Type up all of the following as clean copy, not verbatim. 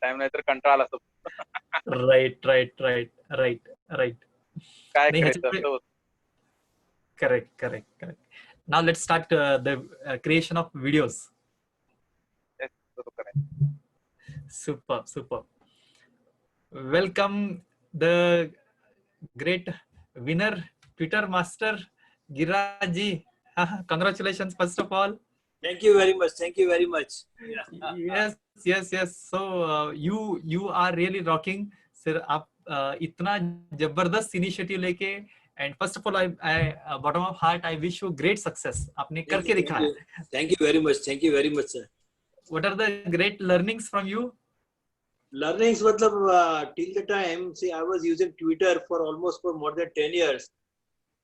Time, नाहीतर कंटाळा आला असतो. Right right right right right. काय नाही करायचं ह्याच्यामुळे असं होतं. Correct correct correct. नाव let's start the creation of videos. तेच बरोबर आहे. Super, super. Welcome the great winner, Twitter master, Giraj ji. Congratulations, first of all. Thank you very much. Thank you very much. Yeah. Yes, yes, yes. So you are really rocking, sir. आप इतना जबरदस्त initiative लेके, and first of all, I bottom of heart, I wish you great success. आपने करके दिखाया. Thank you very much. Thank you very much, sir. What are the great learnings from you? Learnings, matlab, till the time, see, I was using Twitter for almost for more than 10 years.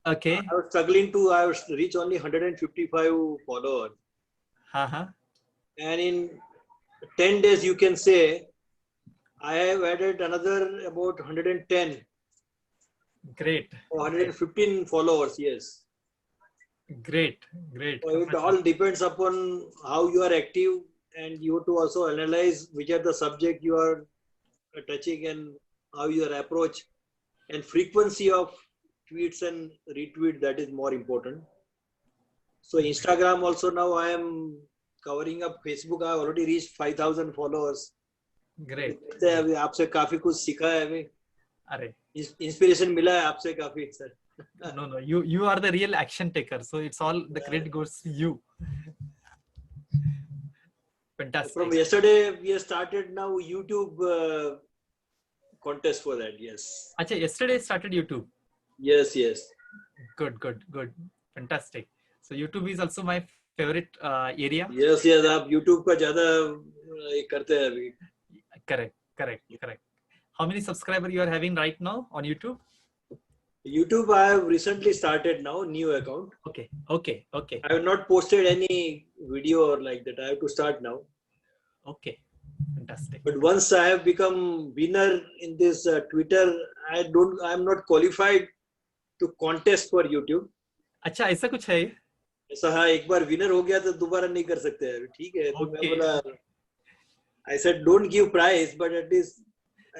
Okay. I was struggling to reach only 155 followers. And in 10 days, you can say, I have added another about 110. Great. 115 followers, yes. Great, great. So it all depends upon how you are active, and you have to also analyze which are the subject you are touching and how your approach and frequency of tweets and retweet, that is more important. So Instagram also, now I am covering up. Facebook, I already reached 5,000 followers. Great. आपसे काफी कुछ सीखा है अभी. अरे inspiration मिला है आपसे काफी sir. No, you are the real action taker, so it's all the credit goes to you. Fantastic. From yesterday we have started now YouTube contest for that. Yes. Acha, yesterday started YouTube. Yes, yes. Good. Fantastic. So YouTube is also my favorite area. Yes, आप YouTube का ज़्यादा करते हैं अभी. Correct. How many subscribers you are having right now on YouTube? YouTube, I have recently started now, new account. Okay. I have not posted any video or like that. I have to start now. Okay, fantastic. But once I have become winner in this Twitter, I am not qualified to contest for YouTube. अच्छा, ऐसा कुछ है? ऐसा हाँ, एक बार winner हो गया तो दोबारा नहीं कर सकते हैं. ठीक है. तो मैं बोला, I said don't give prize, but at least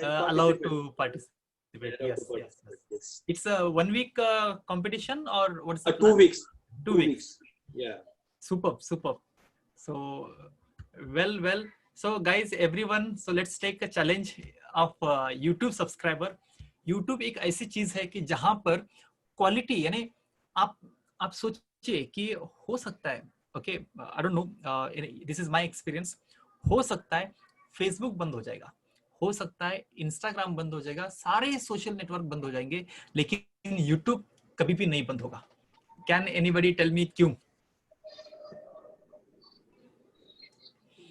allowed to participate. Yes. It's a 1 week competition or what's the 2 weeks? 2 weeks. Yeah. Superb. So well. So guys, everyone, so let's take a challenge of YouTube subscriber. YouTube एक ऐसी चीज है कि जहां पर quality, यानी आप सोचिए कि हो सकता है, okay, I don't know, this is my experience, हो सकता है फेसबुक बंद हो जाएगा, हो सकता है इंस्टाग्राम बंद हो जाएगा, सारे सोशल नेटवर्क बंद हो जाएंगे, लेकिन यूट्यूब कभी भी नहीं बंद होगा. कैन एनीबॉडी टेल मी क्यों?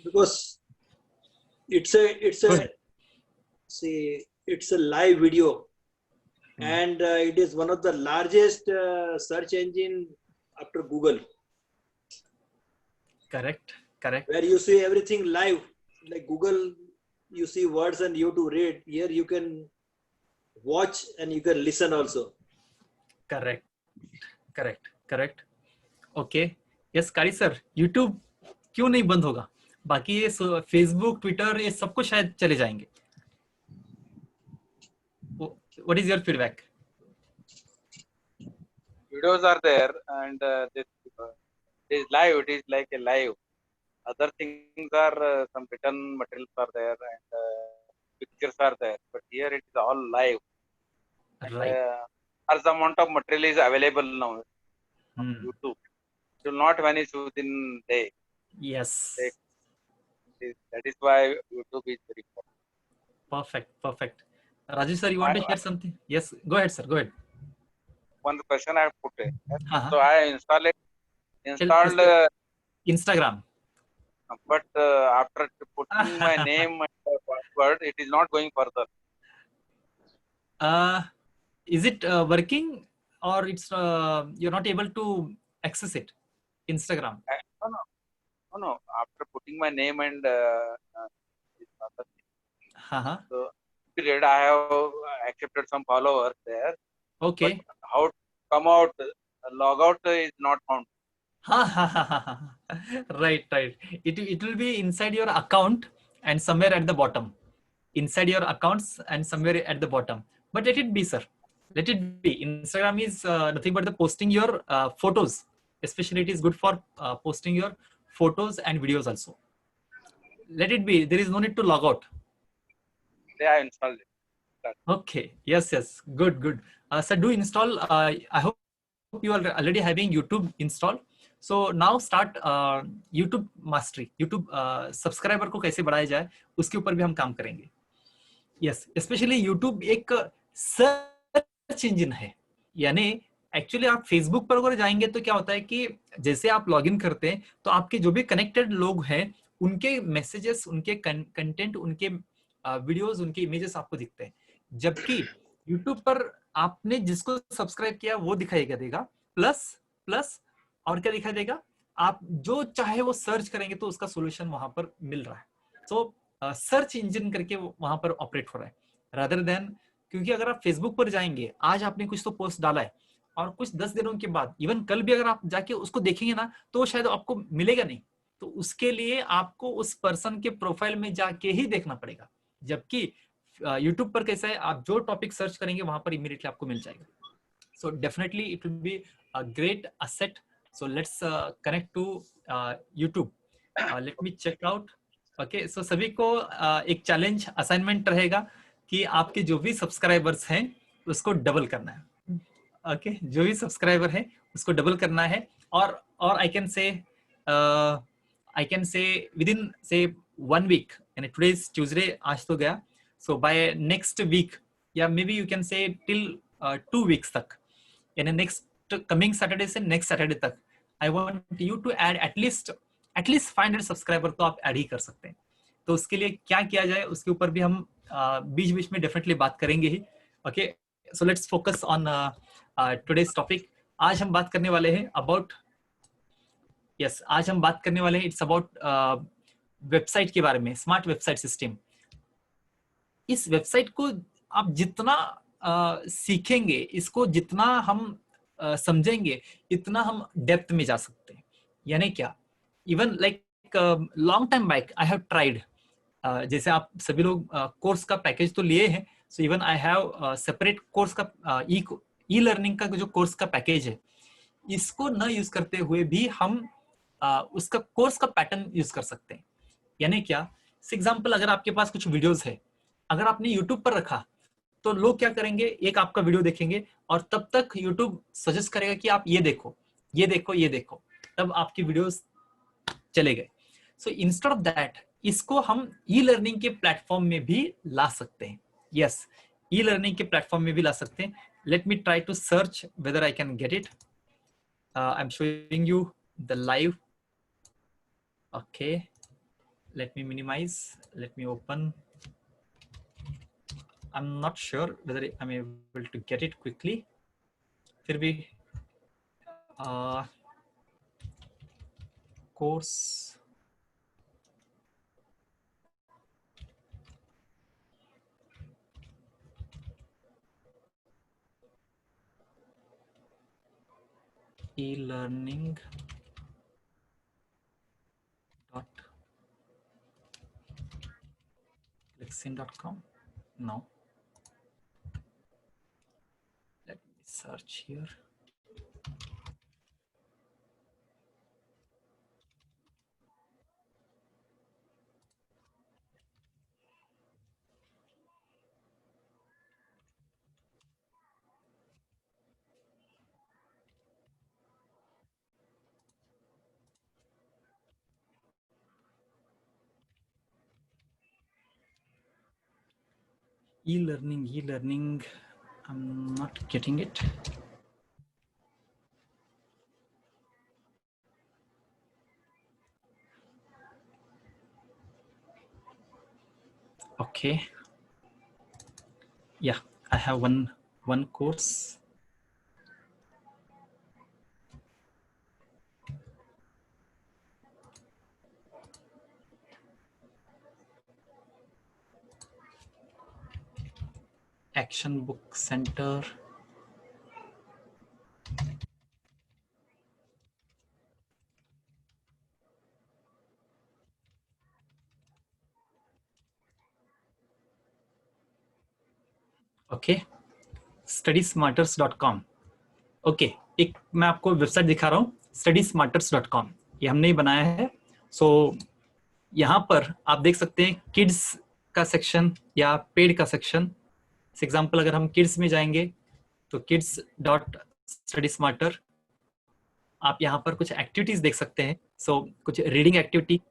Because it's a live video, and it is one of the largest search engine after Google. Correct. Where you see everything live, like Google, you see words and you have to read. Here you can watch and you can listen also. Correct. Okay. Yes, Kari sir, YouTube क्यों नहीं बंद होगा? बाकी ये Facebook, Twitter, ये सब कुछ शायद चले जाएंगे. What is your feedback? Videos are there, and this is live. It is like a live. Other things are some written materials are there, and pictures are there. But here it is all live. Right. Large amount of material is available now on YouTube. It will not vanish within day. Yes. That is why YouTube is very important. Perfect. Raju sir, you want to share something? Yes, go ahead sir, go ahead. One question I have put in. So I installed Instagram. But after putting my name and password, it is not going further. Is it working, or it's you're not able to access it? Instagram. No. After putting my name and so period, I have accepted some followers there. Okay. But how to come out, log out is not found. Right. It will be inside your account and somewhere at the bottom. inside your accounts and somewhere at the bottom. But let it be, sir. Let it be. Instagram is nothing but the posting your photos. Especially it is good for posting your photos and videos also. Let it be. There is no need to log out. Yeah, I installed it. Okay. Yes, yes. Good, good. So do install. I hope you are already having YouTube install. So now start YouTube mastery. YouTube subscriber को कैसे बढ़ाया जाए उसके ऊपर भी हम काम करेंगे. Yes, especially YouTube एक सर्च इंजन है. यानी एक्चुअली आप फेसबुक पर अगर जाएंगे तो क्या होता है कि जैसे आप लॉगिन करते हैं तो आपके जो भी कनेक्टेड लोग हैं उनके मैसेजेस, उनके कंटेंट, उनके वीडियोस, उनके इमेजेस आपको दिखते हैं. जबकि यूट्यूब पर आपने जिसको सब्सक्राइब किया वो दिखाई देगा प्लस प्लस और क्या दिखाई देगा, आप जो चाहे वो सर्च करेंगे तो उसका सोल्यूशन वहां पर मिल रहा है. सो सर्च इंजन करके वहां पर ऑपरेट हो रहा है रादर देन. क्योंकि अगर आप फेसबुक पर जाएंगे, आज आपने कुछ तो पोस्ट डाला है और कुछ 10 दिनों के बाद, इवन कल भी अगर आप जाके उसको देखेंगे ना तो शायद आपको मिलेगा नहीं. तो उसके लिए आपको उस पर्सन के प्रोफाइल में जाके ही देखना पड़ेगा. जबकि यूट्यूब पर कैसा है, आप जो टॉपिक सर्च करेंगे वहां पर इमीडिएटली आपको मिल जाएगा. So definitely it will be a great asset. So let's connect to YouTube. Let me check out. Okay, so सभी को एक चैलेंज असाइनमेंट रहेगा कि आपके जो भी सब्सक्राइबर्स हैं उसको डबल करना है. ओके, जो भी सब्सक्राइबर है उसको डबल करना है. और आई कैन से विद इन से 1 वीक, यानी टुडे इज ट्यूसडे, आज तो गया. सो बाय नेक्स्ट वीक या maybe you can say till 2 weeks तक, यानी नेक्स्ट कमिंग सैटरडे से नेक्स्ट सैटरडे तक, I want you to add at least 500 subscriber तो आप ऐड ही कर सकते हैं. तो उसके लिए क्या किया जाए उसके ऊपर भी हम बीच बीच में डेफिनेटली बात करेंगे ही. Okay, so let's focus on today's topic. आज हम बात करने वाले हैं अबाउट आज हम बात करने वाले हैं इट्स अबाउट वेबसाइट के बारे में, स्मार्ट वेबसाइट सिस्टम. इस वेबसाइट को आप जितना सीखेंगे, इसको जितना हम समझेंगे, इतना हम डेप्थ में जा सकते हैं. यानी क्या, even like long time back I have tried, जैसे आप सभी लोग कोर्स का पैकेज तो लिए हैं. So even I have separate course का ई लर्निंग का जो कोर्स का पैकेज है, इसको न यूज करते हुए भी हम उसका कोर्स का पैटर्न यूज कर सकते हैं. यानी क्या, एग्जाम्पल, अगर आपके पास कुछ वीडियोस है, अगर आपने यूट्यूब पर रखा तो लोग क्या करेंगे, एक आपका वीडियो देखेंगे और तब तक यूट्यूब सजेस्ट करेगा कि आप ये देखो, ये देखो, ये देखो, तब आपकी वीडियोस चले गए. सो इंस्टेड ऑफ दैट, इसको हम ई लर्निंग के प्लेटफॉर्म में भी ला सकते हैं. यस, ई लर्निंग के प्लेटफॉर्म में भी ला सकते हैं. Let me try to search whether I can get it. I am showing you the live. Okay, let me minimize, let me open. I'm not sure whether I'm able to get it quickly. फिर भी course e-learning Lexin.com. No. Let me search here. E-learning, I'm not getting it. Okay. Yeah, I have one course. Action Book Center. Okay, studysmarters.com। Okay, एक मैं आपको website दिखा रहा हूँ, studysmarters.com, ये हमने ही बनाया है। सो यहाँ पर आप देख सकते हैं किड्स का सेक्शन या पेड का सेक्शन। एग्जाम्पल अगर हम किड्स में जाएंगे तो kids.studysmarter, आप यहाँ पर कुछ एक्टिविटीज देख सकते हैं। सो कुछ रीडिंग एक्टिविटी,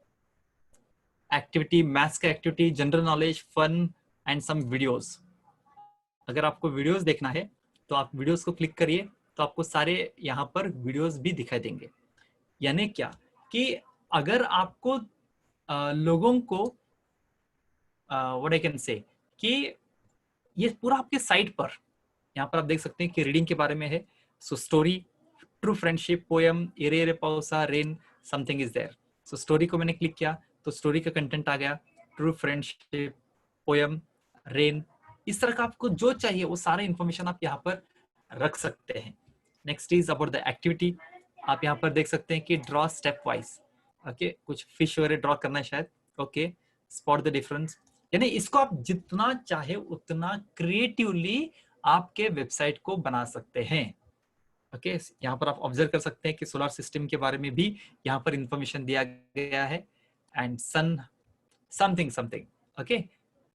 मैथ्स का activity, general knowledge, fun and some videos. अगर आपको वीडियोस देखना है तो आप वीडियोस को क्लिक करिए तो आपको सारे यहाँ पर वीडियोस भी दिखाई देंगे। यानी क्या कि अगर आपको लोगों को व्हाट आई कैन से कि ये पूरा आपके साइट पर, यहाँ पर आप देख सकते हैं कि रीडिंग के बारे में है। So story, true friendship, poem, एरे रे पौसा, rain, something is there. So story को मैंने क्लिक किया तो स्टोरी का कंटेंट आ गया, ट्रू फ्रेंडशिप, पोएम, रेन। इस तरह का आपको जो चाहिए वो सारे इंफॉर्मेशन आप यहाँ पर रख सकते हैं। Next is about the activity. आप यहाँ पर देख सकते हैं कि ड्रॉ स्टेप वाइज। ओके, कुछ फिश वगैरह ड्रॉ करना है शायद। Okay, spot the difference. यानी इसको आप जितना चाहे उतना क्रिएटिवली आपके वेबसाइट को बना सकते हैं। ओके, यहाँ पर आप ऑब्जर्व कर सकते हैं कि सोलर सिस्टम के बारे में भी यहाँ पर इंफॉर्मेशन दिया गया है, एंड सन समथिंग। ओके,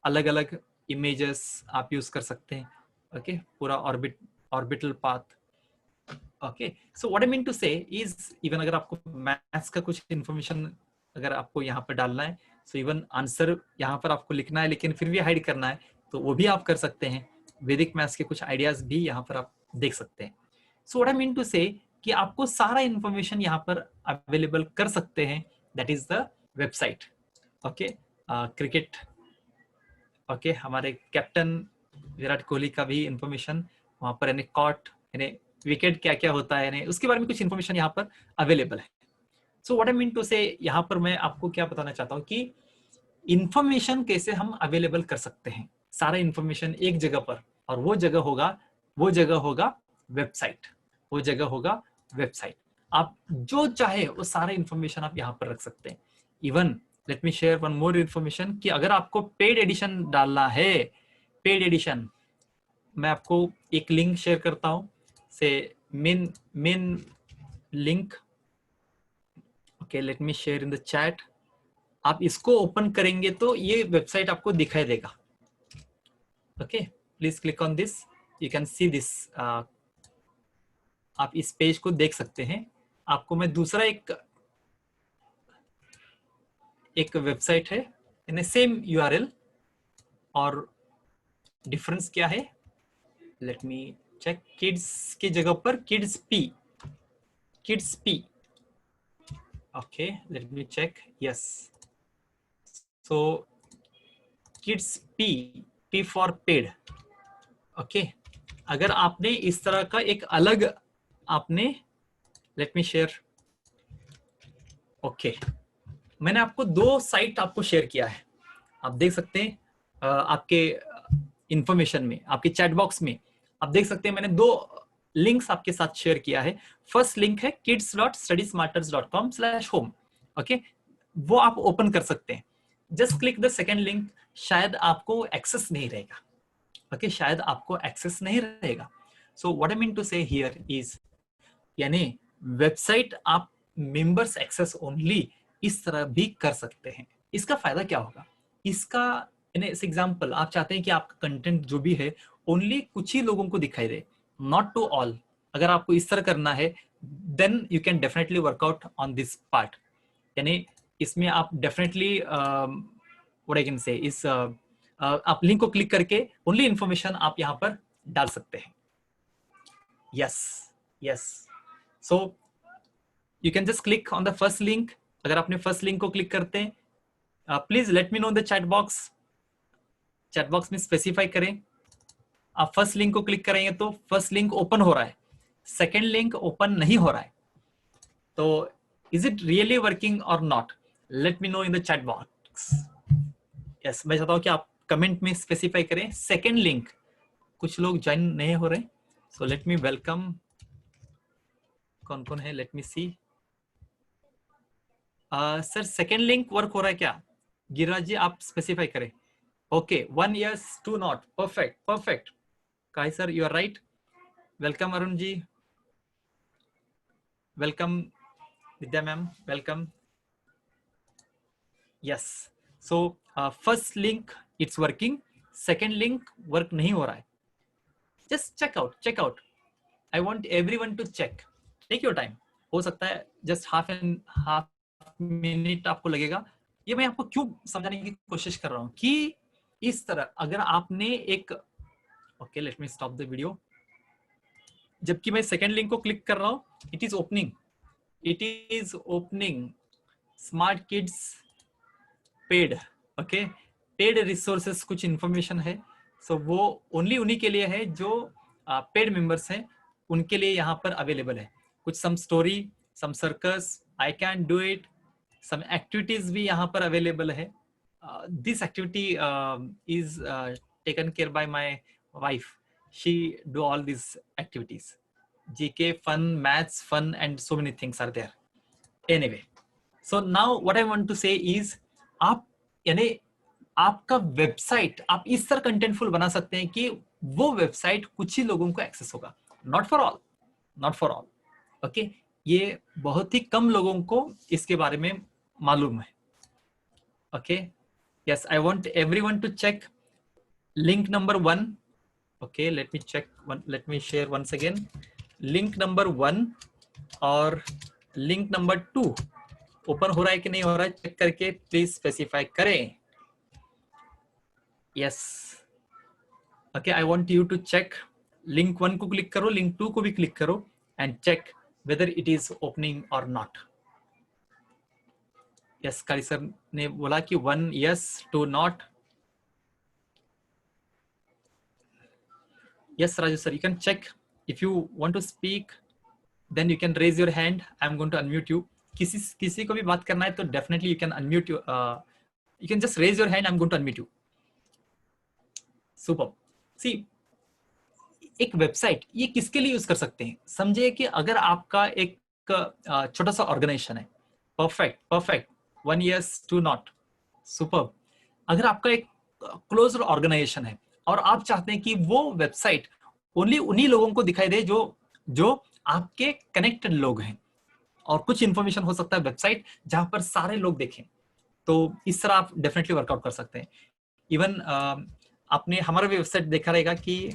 अलग अलग इमेजेस आप यूज कर सकते हैं। ओके, पूरा orbital path. Okay, so what I mean to say is, even अगर आपको मैथ्स का कुछ इंफॉर्मेशन अगर आपको यहाँ पर डालना है, सो इवन आंसर यहाँ पर आपको लिखना है लेकिन फिर भी हाइड करना है तो वो भी आप कर सकते हैं। वैदिक मैथ्स के कुछ आइडियाज भी यहाँ पर आप देख सकते हैं। So what I mean to say कि आपको सारा इंफॉर्मेशन यहाँ पर अवेलेबल कर सकते हैं। That is the website. Okay, cricket, okay, हमारे कैप्टन विराट कोहली का भी इंफॉर्मेशन वहां पर, यानी कॉट, यानी विकेट क्या क्या होता है, यानी उसके बारे में कुछ इंफॉर्मेशन यहाँ पर अवेलेबल है। So what I mean to say, यहाँ पर मैं आपको क्या बताना चाहता हूँ कि इंफॉर्मेशन कैसे हम अवेलेबल कर सकते हैं, सारा इंफॉर्मेशन एक जगह पर, और वो जगह होगा वेबसाइट। वो जगह होगा वेबसाइट। आप जो चाहे वो सारा इंफॉर्मेशन आप यहाँ पर रख सकते हैं। Even late me share one more information कि अगर आपको पेड एडिशन डालना है, पेड एडिशन, मैं आपको एक लिंक शेयर करता हूं, से main link. Okay, let me share in the chat. आप इसको ओपन करेंगे तो ये वेबसाइट आपको दिखाई देगा। Okay, please click on this, you can see this. आप इस पेज को देख सकते हैं। आपको मैं दूसरा एक वेबसाइट है इन सेम यूआरएल, और डिफरेंस क्या है, लेट मी चेक। किड्स की जगह पर kids P. Okay, let me check. Yes, so kids P for paid. Okay, अगर आपने इस तरह का एक अलग आपने, लेट मी शेयर। ओके, मैंने आपको दो साइट आपको शेयर किया है, आप देख सकते हैं। आपके इंफॉर्मेशन में, आपके चैट बॉक्स में आप देख सकते हैं मैंने दो लिंक्स आपके साथ शेयर किया है। फर्स्ट लिंक है kids.studysmarters.com/home। ओके, वो आप ओपन कर सकते हैं। Just click the second link, शायद आपको एक्सेस नहीं रहेगा। ओके, शायद आपको एक्सेस नहीं रहेगा। So what I mean to say here is, यानी वेबसाइट आप मेंबर्स एक्सेस ओनली इस तरह भी कर सकते हैं। इसका फायदा क्या होगा, इसका एग्जाम्पल, आप चाहते हैं कि आपका कंटेंट जो भी है ओनली कुछ ही लोगों को दिखाई दे, नॉट टू ऑल। अगर आपको इस तरह करना है then you can definitely work out on this part. यानी इसमें आप डेफिनेटली व्हाट आई कैन से, इस आप लिंक को क्लिक करके ओनली इंफॉर्मेशन आप यहां पर डाल सकते हैं। Yes, so you can just click on the first link. अगर आपने फर्स्ट लिंक को क्लिक करते हैं, please let me know the chat box में स्पेसिफाई करें। आप फर्स्ट लिंक को क्लिक करेंगे तो फर्स्ट लिंक ओपन हो रहा है, सेकेंड लिंक ओपन नहीं हो रहा है। तो इज इट रियली वर्किंग और not, let me know in the chat box. Yes, मैं चाहता हूं कि आप कमेंट में स्पेसिफाई करें सेकेंड लिंक। कुछ लोग ज्वाइन नहीं हो रहे, सो लेट मी वेलकम। कौन कौन है, लेट मी सी। सर सेकेंड लिंक वर्क हो रहा है क्या, गिरिराज जी आप स्पेसिफाई करें। Okay, 1 yes 2 not, perfect. Kai sir, you are right. Welcome Arun ji. Welcome Vidya ma'am. Welcome. Yes. So first link it's working. Second link work नहीं हो रहा है. Just check out. Check out. I want everyone to check. Take your time. हो सकता है just half minute आपको लगेगा. ये मैं आपको क्यों समझाने की कोशिश कर रहा हूँ कि इस तरह अगर आपने एक okay let me stop the video. जबकि मैं सेकेंड लिंक को क्लिक कर रहा हूँ, it is opening smart kids paid. Okay, paid resources कुछ इंफॉर्मेशन है. सो वो ओनली उन्हीं के लिए है जो पेड मेंबर्स हैं, उनके लिए यहाँ पर अवेलेबल है. कुछ some story, some circus, I can do it, some activities भी यहाँ पर अवेलेबल है. This activity is taken care by my wife. She do all these activities. GK, fun, maths, fun, and so many things are there. Anyway, so now what I want to say is, आप यानी आपका website आप इस तरह contentful बना सकते हैं कि वो वेबसाइट कुछ ही लोगों को एक्सेस होगा. Not for all. ओके, ये बहुत ही कम लोगों को इसके बारे में मालूम है. Okay, yes, I want everyone to check link number 1. Okay, let me check one. Let me share once again. Link number 1 और link number 2 ओपन हो रहा है कि नहीं हो रहा है चेक करके प्लीज स्पेसिफाई करें. Yes. Okay, I want you to check. Link 1 को क्लिक करो, link 2 को भी क्लिक करो and check whether it is opening or not. Yes, कारी सर ने बोला कि 1 yes, 2 not. Yes, Raju sir, you can check. If you want to speak, then you can raise your hand. I'm going to unmute you. किसी को भी बात करना है तो definitely you can unmute you. You can just raise your hand. I'm going to unmute you. Super. See, एक website ये किसके लिए यूज कर सकते हैं? समझिए कि अगर आपका एक छोटा सा ऑर्गेनाइजेशन है. परफेक्ट. 1 yes, 2 not. सुपर. अगर आपका एक क्लोज्ड ऑर्गेनाइजेशन है और आप चाहते हैं कि वो वेबसाइट ओनली उन्हीं लोगों को दिखाई दे जो आपके कनेक्टेड लोग हैं, और कुछ इंफॉर्मेशन हो सकता है वेबसाइट जहां पर सारे लोग देखें, तो इस तरह आप डेफिनेटली वर्कआउट कर सकते हैं. इवन आपने हमारा वेबसाइट देखा रहेगा कि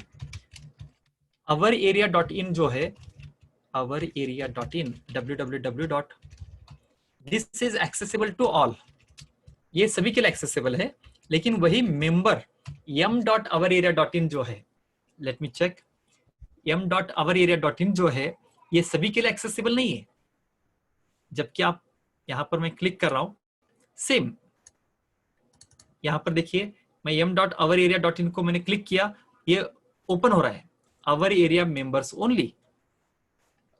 ourarea.in जो है, ourarea.in, www. This is accessible to all. ये सभी के लिए एक्सेसिबल है, लेकिन वही मेंबर m.ourarea.in जो है, लेट मी चेक, m.ourarea.in जो है ये सभी के लिए एक्सेसिबल नहीं है. जबकि आप यहां पर मैं क्लिक कर रहा हूं, सेम यहां पर देखिए, मैं m.ourarea.in को मैंने क्लिक किया, ये ओपन हो रहा है, our area members only.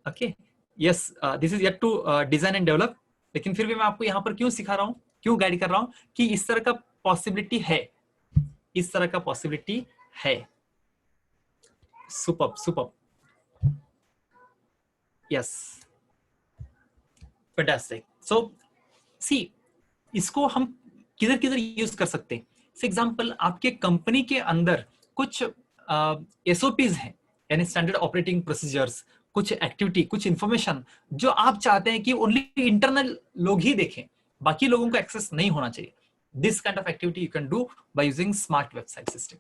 Okay, yes, this is yet to design and develop. लेकिन फिर भी मैं आपको यहां पर क्यों सिखा रहा हूं, क्यों गाइड कर रहा हूं कि इस तरह का पॉसिबिलिटी है. Super. Yes, fantastic. So see, इसको हम किधर यूज कर सकते हैं. फॉर एग्जांपल, आपके कंपनी के अंदर कुछ एसओपीज हैं, यानी स्टैंडर्ड ऑपरेटिंग प्रोसीजर्स, कुछ एक्टिविटी, कुछ इंफॉर्मेशन जो आप चाहते हैं कि ओनली इंटरनल लोग ही देखें, बाकी लोगों को एक्सेस नहीं होना चाहिए. This kind of activity you can do by using smart website system.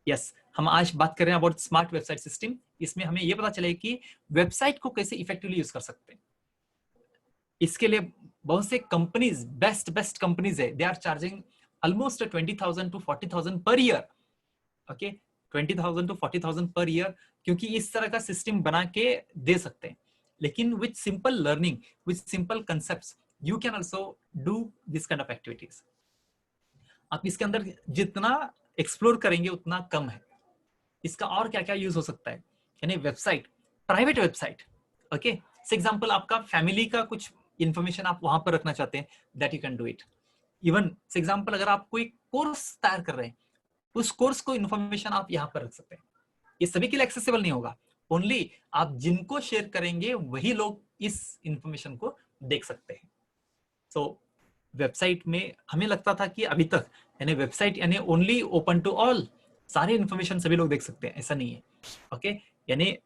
Yes, हम आज बात कर रहे हैं अबाउट स्मार्ट वेबसाइट सिस्टम. इसमें हमें यह पता चले कि वेबसाइट को कैसे इफेक्टिवली यूज कर सकते हैं. इसके लिए बहुत से कंपनीज, बेस्ट कंपनीज है, they are charging almost 20,000 to 40,000 per year. Okay, 20,000 to 40,000 per year, क्योंकि इस तरह का सिस्टम बना के दे सकते हैं. लेकिन with simple learning, with simple concepts, you can also do this kind of activities. आप इसके अंदर जितना एक्सप्लोर करेंगे उतना कम है. इसका और क्या क्या यूज हो सकता है, यानी website, private website. Okay, for example, आपका फैमिली का कुछ इंफॉर्मेशन आप वहां पर रखना चाहते हैं, that you can do it. Even for example, अगर आप कोई कोर्स तैयार कर रहे हैं, उस कोर्स को इंफॉर्मेशन आप यहाँ पर रख सकते हैं. ये सभी के लिए एक्सेसिबल नहीं होगा, ओनली आप जिनको शेयर करेंगे वही लोग इस इंफॉर्मेशन को देख सकते हैं. सो वेबसाइट में हमें लगता था कि अभी तक यानी वेबसाइट यानी ओनली ओपन टू ऑल, सारे इन्फॉर्मेशन सभी लोग देख सकते हैं, ऐसा नहीं है। ओके, यानी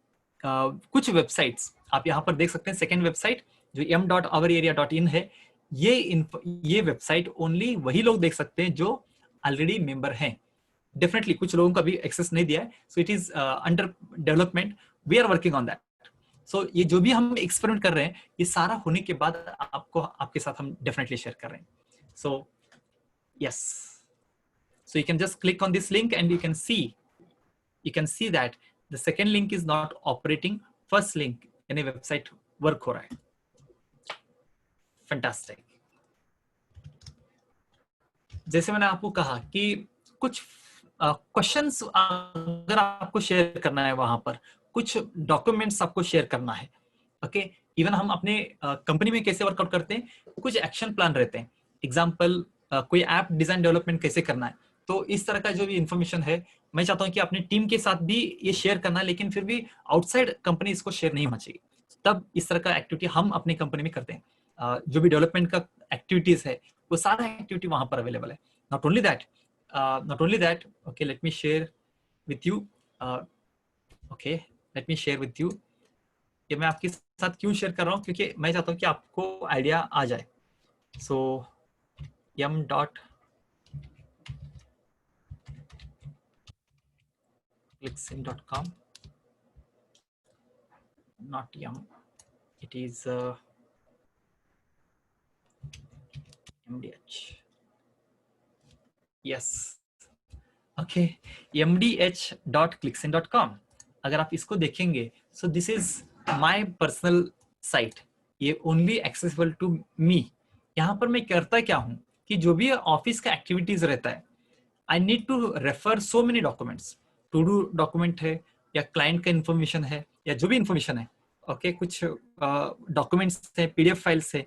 कुछ वेबसाइट्स आप यहाँ पर देख सकते हैं। सेकेंड वेबसाइट जो m.ourarea.in है, ये वेबसाइट ओनली वही लोग देख सकते हैं जो ऑलरेडी मेंबर हैं। डेफिनेटली कुछ लोगों को अभी एक्सेस नहीं दिया है, so it is under development, we are working on that. So ये जो भी हम एक्सपेरिमेंट कर रहे हैं, ये सारा होने के बाद आपको आपके साथ हम डेफिनेटली शेयर कर रहे हैं। So yes, so you can just click on this link and you can see that the second link is not operating, first link यानी वेबसाइट वर्क हो रहा है। फैंटास्टिक। जैसे मैंने आपको कहा कि कुछ क्वेश्चंस अगर आपको शेयर करना है, वहां पर कुछ डॉक्यूमेंट्स आपको शेयर करना है। ओके, इवन हम अपने कंपनी में कैसे वर्कआउट करते हैं, कुछ एक्शन प्लान रहते हैं। एग्जाम्पल, कोई ऐप डिजाइन डेवलपमेंट कैसे करना है, तो इस तरह का जो भी इंफॉर्मेशन है, मैं चाहता हूं कि अपनी टीम के साथ भी ये शेयर करना है, लेकिन फिर भी आउटसाइड कंपनी इसको शेयर नहीं होना चाहिए। तब इस तरह का एक्टिविटी हम अपनी कंपनी में करते हैं। जो भी डेवलपमेंट का एक्टिविटीज है, वो सारा एक्टिविटी वहां पर अवेलेबल है। Not only that, okay, let me share with you. Okay, let me share with you. ये मैं आपके साथ क्यों शेयर कर रहा हूँ, क्योंकि मैं चाहता हूँ कि आपको आइडिया आ जाए। सो m.clicksim.com, not yum, it is mdh, yes, okay, mdh.clicksim.com। अगर आप इसको देखेंगे, so this is my personal site, ये only accessible to me। यहाँ पर मैं करता क्या हूँ कि जो भी ऑफिस का एक्टिविटीज रहता है, I need to refer so many documents, to do document है या क्लाइंट का इंफॉर्मेशन है या जो भी इंफॉर्मेशन है, ओके, कुछ डॉक्यूमेंट्स है, पीडीएफ फाइल्स है,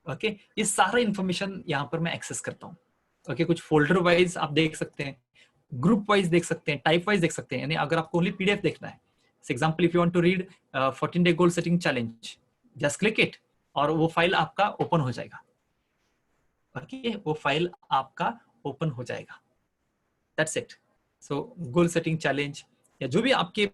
ओके, ये सारा इंफॉर्मेशन यहाँ पर मैं एक्सेस करता हूँ। ओके, कुछ फोल्डर वाइज आप देख सकते हैं, ग्रुप वाइज देख सकते हैं, टाइप वाइज देख सकते हैं। यानी अगर आपको ओनली पीडीएफ देखना है, for example if you want to read 14-day goal setting challenge, just click it और वो फाइल आपका ओपन हो जाएगा। ओके, वो फाइल आपका ओपन हो जाएगा, that's it. So goal setting challenge या जो भी आपके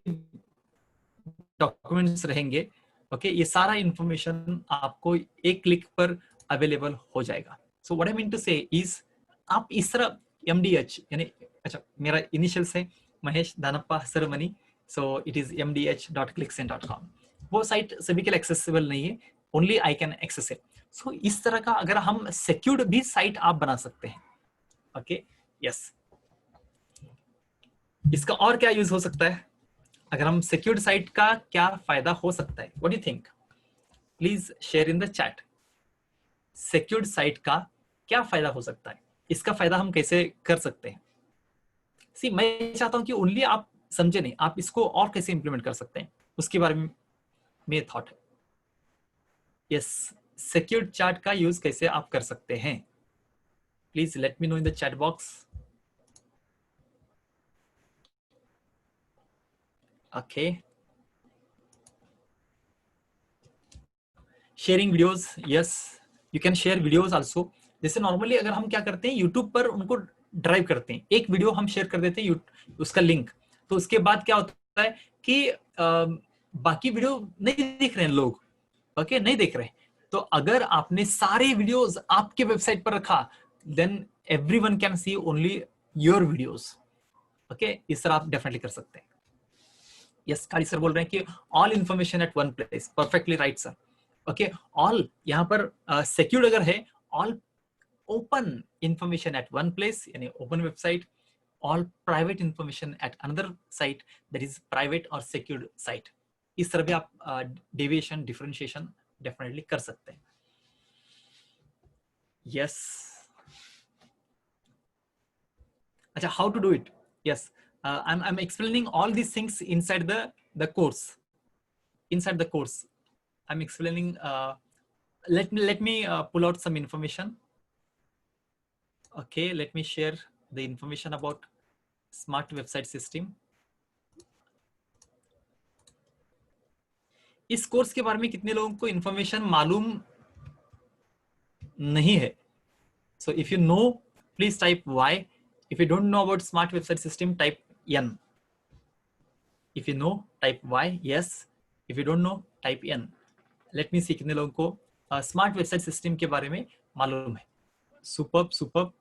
डॉक्यूमेंट्स रहेंगे, ओके, ये सारा इंफॉर्मेशन आपको एक क्लिक पर अवेलेबल हो जाएगा। So what I mean to say is, आप इस तरह MDH यानी, अच्छा, मेरा इनिशियल्स है Mahesh Danappa Sarmani, so it is mdh.clicksim.com। वो साइट सभी के लिए एक्सेसिबल नहीं है, only I can access it. So इस तरह का अगर हम सिक्योर्ड भी साइट आप बना सकते हैं। Okay, yes. इसका और क्या यूज हो सकता है, अगर हम सिक्योर्ड साइट का क्या फायदा हो सकता है, what do you think, please share in the chat. Secured site का क्या फायदा हो सकता है, इसका फायदा हम कैसे कर सकते हैं। सी, मैं चाहता हूं कि ओनली आप समझे नहीं, आप इसको और कैसे इंप्लीमेंट कर सकते हैं, उसके बारे में मेरा थॉट है। यस, सिक्योर्ड चैट का यूज कैसे आप कर सकते हैं, please let me know in the chat box. Okay, sharing videos, yes, you can share videos also। जैसे नॉर्मली अगर हम क्या करते हैं, YouTube पर उनको ड्राइव करते हैं, एक वीडियो हम शेयर कर देते हैं उसका लिंक, तो उसके बाद क्या होता है कि बाकी वीडियो नहीं देख रहे हैं लोग, ओके, नहीं देख रहे। तो अगर आपने सारे वीडियोस आपके वेबसाइट पर रखा, then everyone can see only your videos. Okay, इस तरह आप डेफिनेटली कर सकते हैं। यस, काली सर बोल रहे हैं कि all information at one place, perfectly right sir. Okay, all यहाँ पर सिक्योर्ड अगर है, all open information at one place यानी open website, all private information at another site, that is private और सिक्योर्ड साइट। इस तरह भी आप डेविएशन, डिफरेंशिएशन डेफिनेटली कर सकते हैं। यस, अच्छा, how to do it, yes, I'm explaining all these things inside the course. Inside the course, I'm explaining. Let me pull out some information. Okay, let me share the information about smart website system. इस course के बारे में कितने लोगों को information मालूम नहीं है? So if you know, please type Y. If you don't know about smart website system, type N. If you know, type Y. Yes. If you don't know, type N. Let me see कितने लोगों को smart website system के बारे में मालूम है. Superb superb,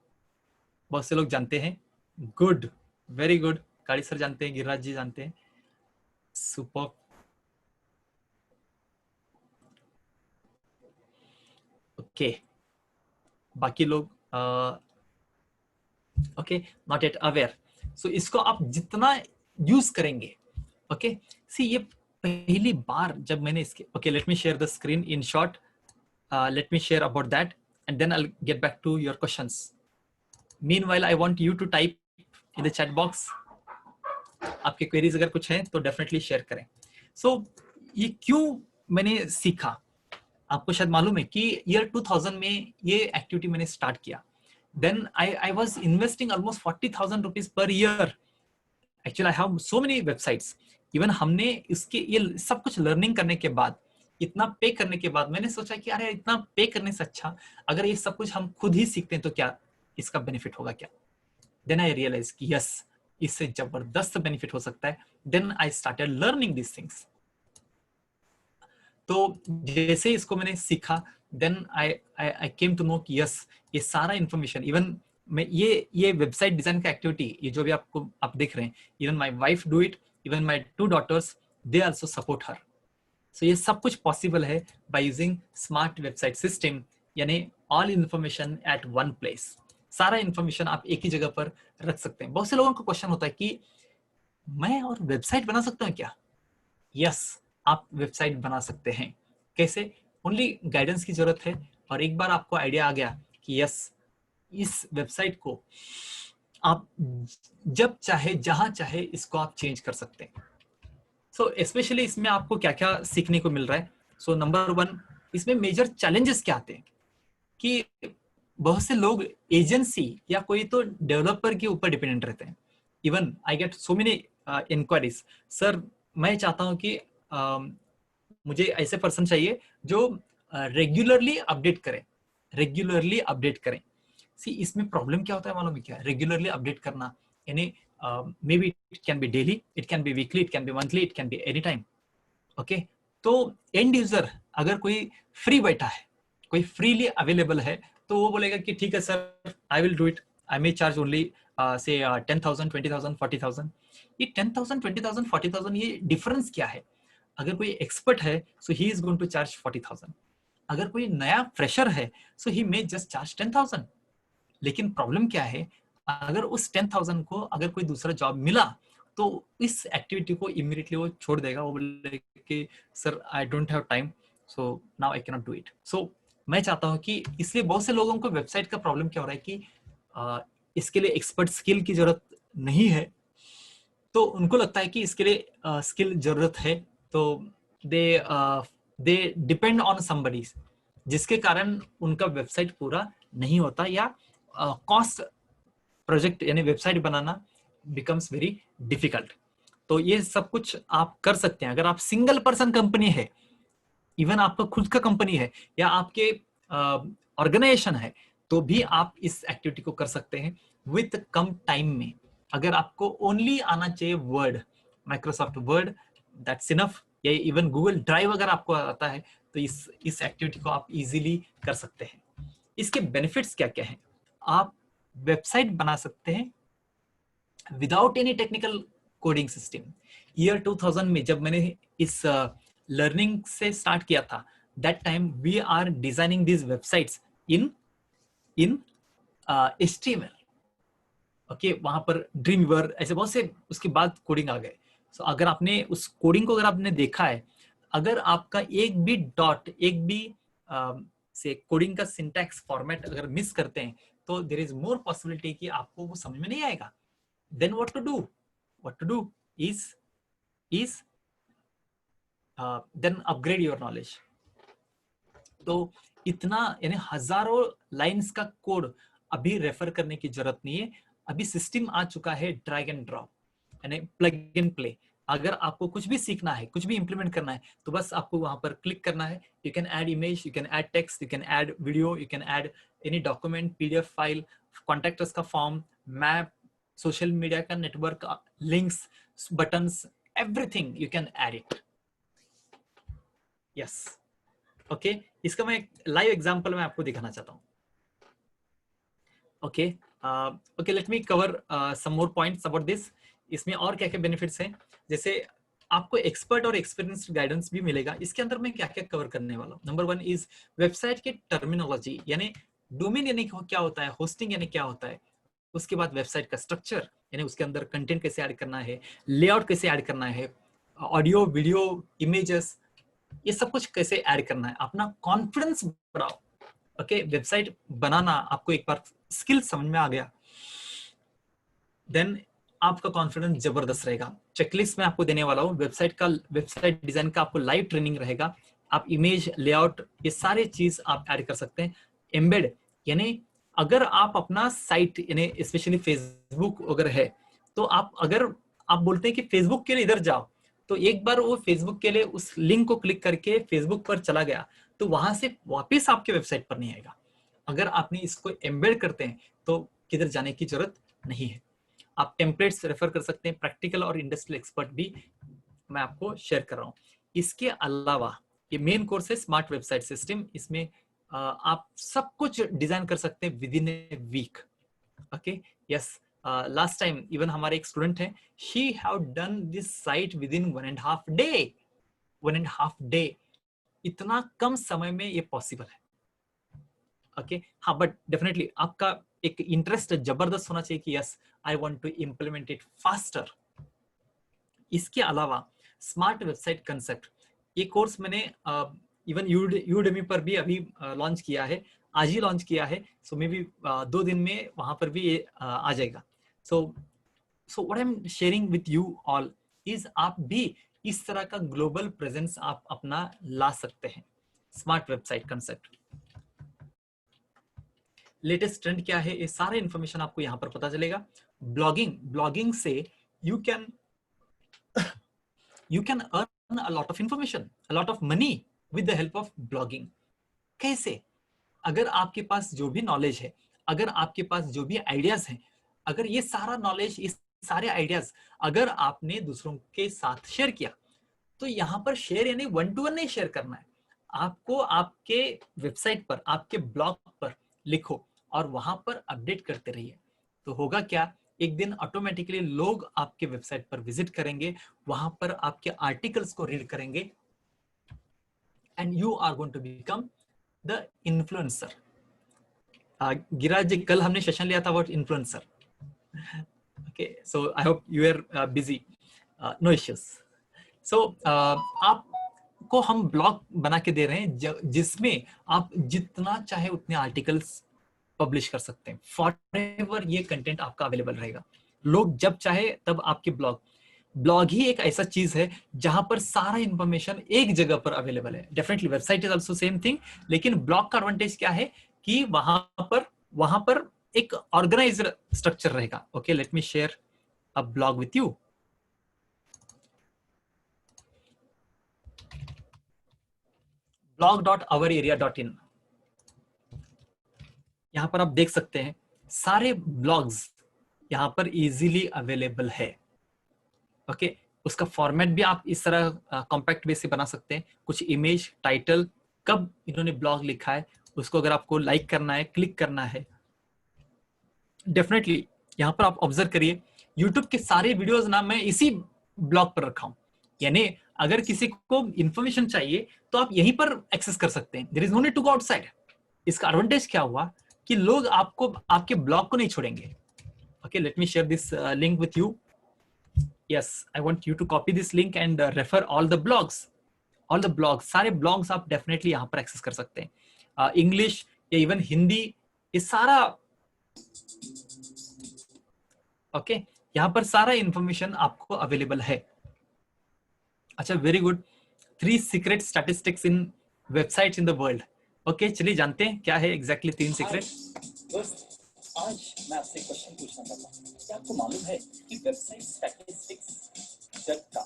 बहुत से लोग जानते हैं. Good, very good. Kali sir जानते हैं, गिरिराज जी जानते हैं. सुपर्ब. ओके, बाकी लोग ओके, नॉट एट अवेयर. सो इसको आप जितना यूज करेंगे, ओके. सी ये पहली बार जब मैंने इसके, okay, let me share the screen in short. Let me share about that and then I will get back to your questions. Meanwhile I want you to type in the chat box. आपके queries अगर कुछ हैं तो definitely share करें. सो ये क्यों मैंने सीखा, आपको शायद मालूम है कि ईयर 2000 में ये एक्टिविटी मैंने स्टार्ट किया. Then I was investing almost 40,000 rupees per year. Actually, I have so many websites. Even हमने इसके ये सब कुछ लर्निंग करने के बाद, इतना पे करने के बाद मैंने सोचा कि अरे इतना पे करने से अच्छा अगर ये सब कुछ हम खुद ही सीखते हैं तो क्या इसका बेनिफिट होगा क्या. Then I realized कि यस, इससे जबरदस्त बेनिफिट हो सकता है. Then I started learning these things. तो जैसे इसको मैंने सीखा, then I came to know कि यस, ये सारा इंफॉर्मेशन, इवन मैं ये वेबसाइट डिजाइन का एक्टिविटी, ये जो भी आपको आप देख रहे हैं, even my wife do it, even my 2 daughters, they also support her. So ये सब कुछ पॉसिबल है by using smart website system, यानी all information at one place. सारा इंफॉर्मेशन आप एक ही जगह पर रख सकते हैं. बहुत से लोगों को क्वेश्चन होता है कि मैं और वेबसाइट बना सकता हूँ क्या. यस, आप वेबसाइट बना सकते हैं. कैसे? ओनली गाइडेंस की जरूरत है. और एक बार आपको आइडिया आ गया कि यस, इस वेबसाइट को आप जब चाहे जहां चाहे इसको आप चेंज कर सकते हैं. सो स्पेशली इसमें आपको क्या क्या सीखने को मिल रहा है. सो नंबर 1, इसमें मेजर चैलेंजेस क्या आते हैं कि बहुत से लोग एजेंसी या कोई तो डेवलपर के ऊपर डिपेंडेंट रहते हैं. Even I get so many inquiries, sir मैं चाहता हूं कि मुझे ऐसे पर्सन चाहिए जो रेगुलरली अपडेट करें. सी इसमें प्रॉब्लम क्या होता है मालूम है क्या? रेगुलरली अपडेट करना यानी may be it can be daily, it can be weekly, it can be monthly, it can be any time. Okay, तो एंड यूजर अगर कोई फ्री बैठा है, कोई फ्रीली अवेलेबल है, तो वो बोलेगा कि ठीक है sir, I will do it. I may charge only say 10,000, 20,000, 40,000. ये 10,000, 20,000, 40,000 ये डिफरेंस क्या है? अगर कोई एक्सपर्ट है so he is going to charge 40,000. अगर कोई नया फ्रेशर है सो ही मे जस्ट चार्ज 10,000. लेकिन प्रॉब्लम क्या है, अगर उस 10,000 को अगर कोई दूसरा जॉब मिला तो इस एक्टिविटी को इमीडिएटली वो छोड़ देगा. वो बोलेगा कि sir I don't have time, so now I can not do it. So मैं चाहता हूं कि, इसलिए बहुत से लोगों को वेबसाइट का प्रॉब्लम क्या हो रहा है कि इसके लिए एक्सपर्ट स्किल की जरूरत नहीं है. तो उनको लगता है कि इसके लिए स्किल जरूरत है, तो दे डिपेंड ऑन समबडी, जिसके कारण उनका वेबसाइट पूरा नहीं होता, या कॉस्ट प्रोजेक्ट यानी वेबसाइट बनाना बिकम्स वेरी डिफिकल्ट. तो ये सब कुछ आप कर सकते हैं अगर आप सिंगल पर्सन कंपनी है, इवन आपका खुद का कंपनी है या आपके ऑर्गेनाइजेशन है, तो भी आप इस एक्टिविटी को कर सकते हैं विथ कम टाइम में. अगर आपको ओनली आना चाहिए word, Microsoft word, that's enough. या इवन गूगल ड्राइव अगर आपको आता है तो इस एक्टिविटी को आप इजीली कर सकते हैं. इसके बेनिफिट्स क्या क्या हैं? आप वेबसाइट बना सकते हैं without any technical coding system. Year 2000 में जब मैंने इस लर्निंग से स्टार्ट किया था, that time we are designing this websites in HTML. Okay, वहां पर ड्रीमवीवर ऐसे बहुत से उसके बाद कोडिंग आ गए. सो अगर आपने उस कोडिंग को अगर आपने देखा है, अगर आपका एक भी डॉट, एक भी से कोडिंग का सिंटैक्स फॉर्मेट अगर मिस करते हैं तो देयर इज मोर पॉसिबिलिटी कि आपको वो समझ में नहीं आएगा. Then what to do is then upgrade your knowledge. तो इतना यानी हजारों लाइंस का कोड अभी रेफर करने की जरूरत नहीं है. अभी सिस्टम आ चुका है ड्रैग एंड ड्रॉप यानी प्लग एंड प्ले. अगर आपको कुछ भी सीखना है, कुछ भी इंप्लीमेंट करना है, तो बस आपको वहां पर क्लिक करना है. You can add image, you can add text, you can add video, you can add any document, PDF file, contact us का फॉर्म, मैप, सोशल मीडिया का network, links, buttons, everything you can add it. Yes, okay, इसका मैं एक live example में आपको दिखाना चाहता हूँ। Okay okay, let me cover some more points about this. इसमें और क्या क्या बेनिफिट्स हैं, जैसे आपको एक्सपर्ट और एक्सपीरियंस्ड गाइडेंस भी मिलेगा। इसके अंदर मैं क्या क्या कवर करने वाला हूँ। नंबर 1 इज वेबसाइट की टर्मिनोलॉजी, यानी डोमेन यानी क्या होता है, होस्टिंग यानी क्या होता है। उसके बाद वेबसाइट का स्ट्रक्चर, यानी उसके अंदर कंटेंट कैसे ऐड करना है, लेआउट कैसे ऐड करना है, ऑडियो, वीडियो, इमेजेस, ये सब कुछ कैसे ऐड करना है। अपना कॉन्फिडेंस बढ़ाओ। ओके, वेबसाइट बनाना आपको एक बार स्किल समझ में आ गया, देन आपका कॉन्फिडेंस जबरदस्त रहेगा। चेकलिस्ट में आपको देने वाला हूँ वेबसाइट डिजाइन का, आपको लाइव ट्रेनिंग रहेगा। आप इमेज, लेआउट, ये सारे चीज आप ऐड कर सकते हैं। एम्बेड, यानी अगर आप अपना साइट, यानी स्पेशली फेसबुक अगर है, तो आप अगर आप बोलते हैं कि फेसबुक के लिए इधर जाओ, तो एक बार वो फेसबुक के लिए उस लिंक को क्लिक करके फेसबुक पर चला गया, तो वहां से वापस आपके वेबसाइट पर नहीं आएगा। अगर आपने इसको एम्बेड करते हैं तो किधर जाने की जरूरत नहीं है। आप टेम्पलेट्स रेफर कर सकते हैं, प्रैक्टिकल और इंडस्ट्रियल एक्सपर्ट भी मैं आपको शेयर कर रहा हूँ। इसके अलावा ये मेन कोर्स है स्मार्ट वेबसाइट सिस्टम। इसमें आप सब कुछ डिजाइन कर सकते हैं within a week. Okay, yes, last time even हमारे एक स्टूडेंट है, she have done this site within 1.5 day. 1.5 day, इतना कम समय में ये पॉसिबल है। ओके, हाँ, बट डेफिनेटली आपका एक इंटरेस्ट जबरदस्त होना चाहिए कि yes, I want to implement it faster. इसके अलावा स्मार्ट वेबसाइट कंसेप्ट, ये कोर्स मैंने इवन यूडेमी पर भी अभी लॉन्च किया है, आज ही लॉन्च किया है। सो मे बी 2 दिन में वहां पर भी ये आ जाएगा। So what I am sharing with you all is, आप भी इस तरह का ग्लोबल प्रेजेंस आप अपना ला सकते हैं। Smart website concept, latest trend क्या है, ये सारे इंफॉर्मेशन आपको यहाँ पर पता चलेगा। ब्लॉगिंग से you can earn a lot of information, a lot of money with the help of blogging. कैसे? अगर आपके पास जो भी नॉलेज है, अगर आपके पास जो भी आइडियाज हैं, अगर ये सारा नॉलेज, इस सारे आइडियाज अगर आपने दूसरों के साथ शेयर किया, तो यहाँ पर शेयर यानी 1 to 1 नहीं शेयर करना है, आपको आपके वेबसाइट पर, आपके ब्लॉग पर लिखो और वहां पर अपडेट करते रहिए। तो होगा क्या, एक दिन ऑटोमेटिकली लोग आपके वेबसाइट पर विजिट करेंगे, वहां पर आपके आर्टिकल्स को रीड करेंगे, and you are going to become the influencer. Giriraj ji, कल हमने सेशन लिया था about influencer. Okay, so I hope you are busy, no issues. So आपको हम ब्लॉग बना के दे रहे हैं जिसमें आप जितना चाहे उतने आर्टिकल्स पब्लिश कर सकते हैं। फॉरएवर ये कंटेंट आपका अवेलेबल रहेगा। लोग जब चाहे तब आपके ब्लॉग ही एक ऐसा चीज है जहां पर सारा इंफॉर्मेशन एक जगह पर अवेलेबल है। Definitely website is also same thing, लेकिन ब्लॉग का एडवांटेज क्या है कि वहां पर एक ऑर्गेनाइज्ड स्ट्रक्चर रहेगा। Okay, let me share a blog with you. blog.ourarea.in, यहाँ पर आप देख सकते हैं सारे ब्लॉग्स यहाँ पर इजीली अवेलेबल है। ओके, उसका फॉर्मेट भी आप इस तरह कॉम्पैक्ट बेस से बना सकते हैं। कुछ इमेज, टाइटल, कब इन्होंने ब्लॉग लिखा है, उसको अगर आपको लाइक करना है, क्लिक करना है, डेफिनेटली यहाँ पर आप ऑब्जर्व करिए। यूट्यूब के सारे वीडियोस ना मैं इसी ब्लॉग पर रखा हूँ, यानी अगर किसी को इंफॉर्मेशन चाहिए तो आप यहीं पर एक्सेस कर सकते हैं। There is no need to go outside. इसका एडवांटेज क्या हुआ कि लोग आपको, आपके ब्लॉग को नहीं छोड़ेंगे। Okay, let me share this link with you. yes, I want you to copy this link and refer all the blogs, सारे blogs आप definitely यहाँ पर access कर सकते हैं। इंग्लिश या इवन हिंदी, ये सारा ओके, यहाँ पर सारा इंफॉर्मेशन आपको अवेलेबल है। अच्छा, very good. 3 secret statistics in websites in the world. Okay, चलिए जानते हैं क्या है एग्जैक्टली 3 सीक्रेट। आज मैं आपसे क्वेश्चन पूछना चाहता हूँ, क्या आपको मालूम है कि वेबसाइट स्टैटिस्टिक्स जग का?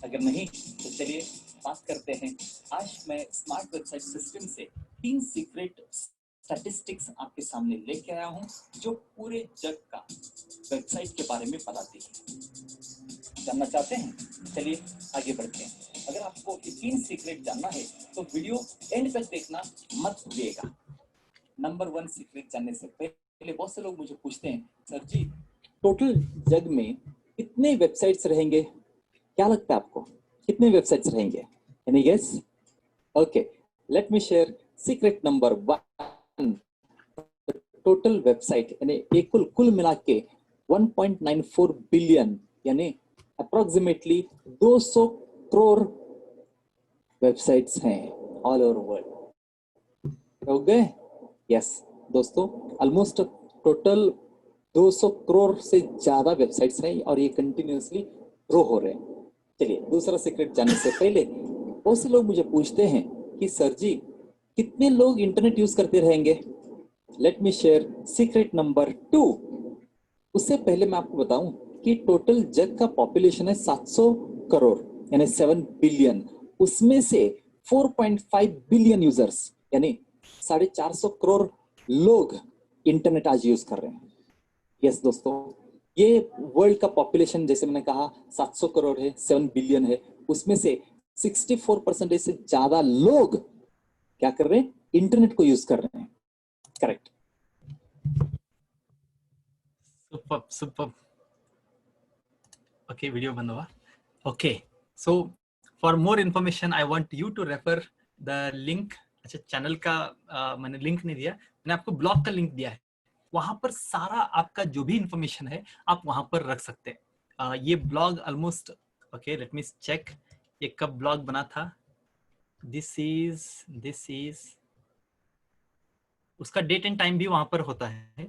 अगर नहीं तो चलिए बात करते हैं। आज मैं स्मार्ट वेबसाइट सिस्टम से 3 सीक्रेट स्टैटिस्टिक्स आपके सामने लेके आया हूं जो पूरे जग का वेबसाइट के बारे में बताती है। जानना चाहते हैं? चलिए आगे बढ़ते हैं। अगर आपको ये 3 सीक्रेट जानना है तो वीडियो एंड तक देखना मत भूलिएगा। नंबर 1 सीक्रेट जानने से पहले बहुत से लोग मुझे पूछते हैं, सर जी टोटल जग में कितने वेबसाइट्स रहेंगे? क्या लगता है आपको कितने वेबसाइट्स रहेंगे? Any guess? Okay, let me share secret number 1। Total website यानी कुल मिला के 1.94 बिलियन यानी अप्रोक्सीमेटली 200 करोड़ वेबसाइट्स हैं ऑल ओवर वर्ल्ड। हो गए? यस दोस्तों, ऑलमोस्ट टोटल 200 करोड़ से ज्यादा वेबसाइट्स हैं और ये कंटिन्यूअसली ग्रो हो रहे हैं। चलिए दूसरा सीक्रेट जानने से पहले बहुत से लोग मुझे पूछते हैं कि सर जी कितने लोग इंटरनेट यूज करते रहेंगे? Late me share secret number 2। उससे पहले मैं आपको बताऊं कि टोटल जग का पॉपुलेशन है 700 करोड़ यानी 7 बिलियन। उसमें से 4.5 बिलियन यूजर्स यानी 450 करोड़ लोग इंटरनेट आज यूज कर रहे हैं। यस दोस्तों, ये वर्ल्ड का पॉपुलेशन जैसे मैंने कहा 700 करोड़ है, 7 बिलियन है। उसमें से 64% से ज्यादा लोग क्या कर रहे हैं? इंटरनेट को यूज कर रहे हैं। करेक्ट। सुपर। ओके, वीडियो बंद हुआ। Okay, so for more information I want you to refer the link. अच्छा, चैनल का मैंने लिंक नहीं दिया, मैंने आपको ब्लॉग का लिंक दिया है। वहां पर सारा आपका जो भी इंफॉर्मेशन है आप वहां पर रख सकते हैं। ये blog almost, okay let me check, ये कब ब्लॉग बना था? दिस इज उसका डेट एंड टाइम भी वहां पर होता है।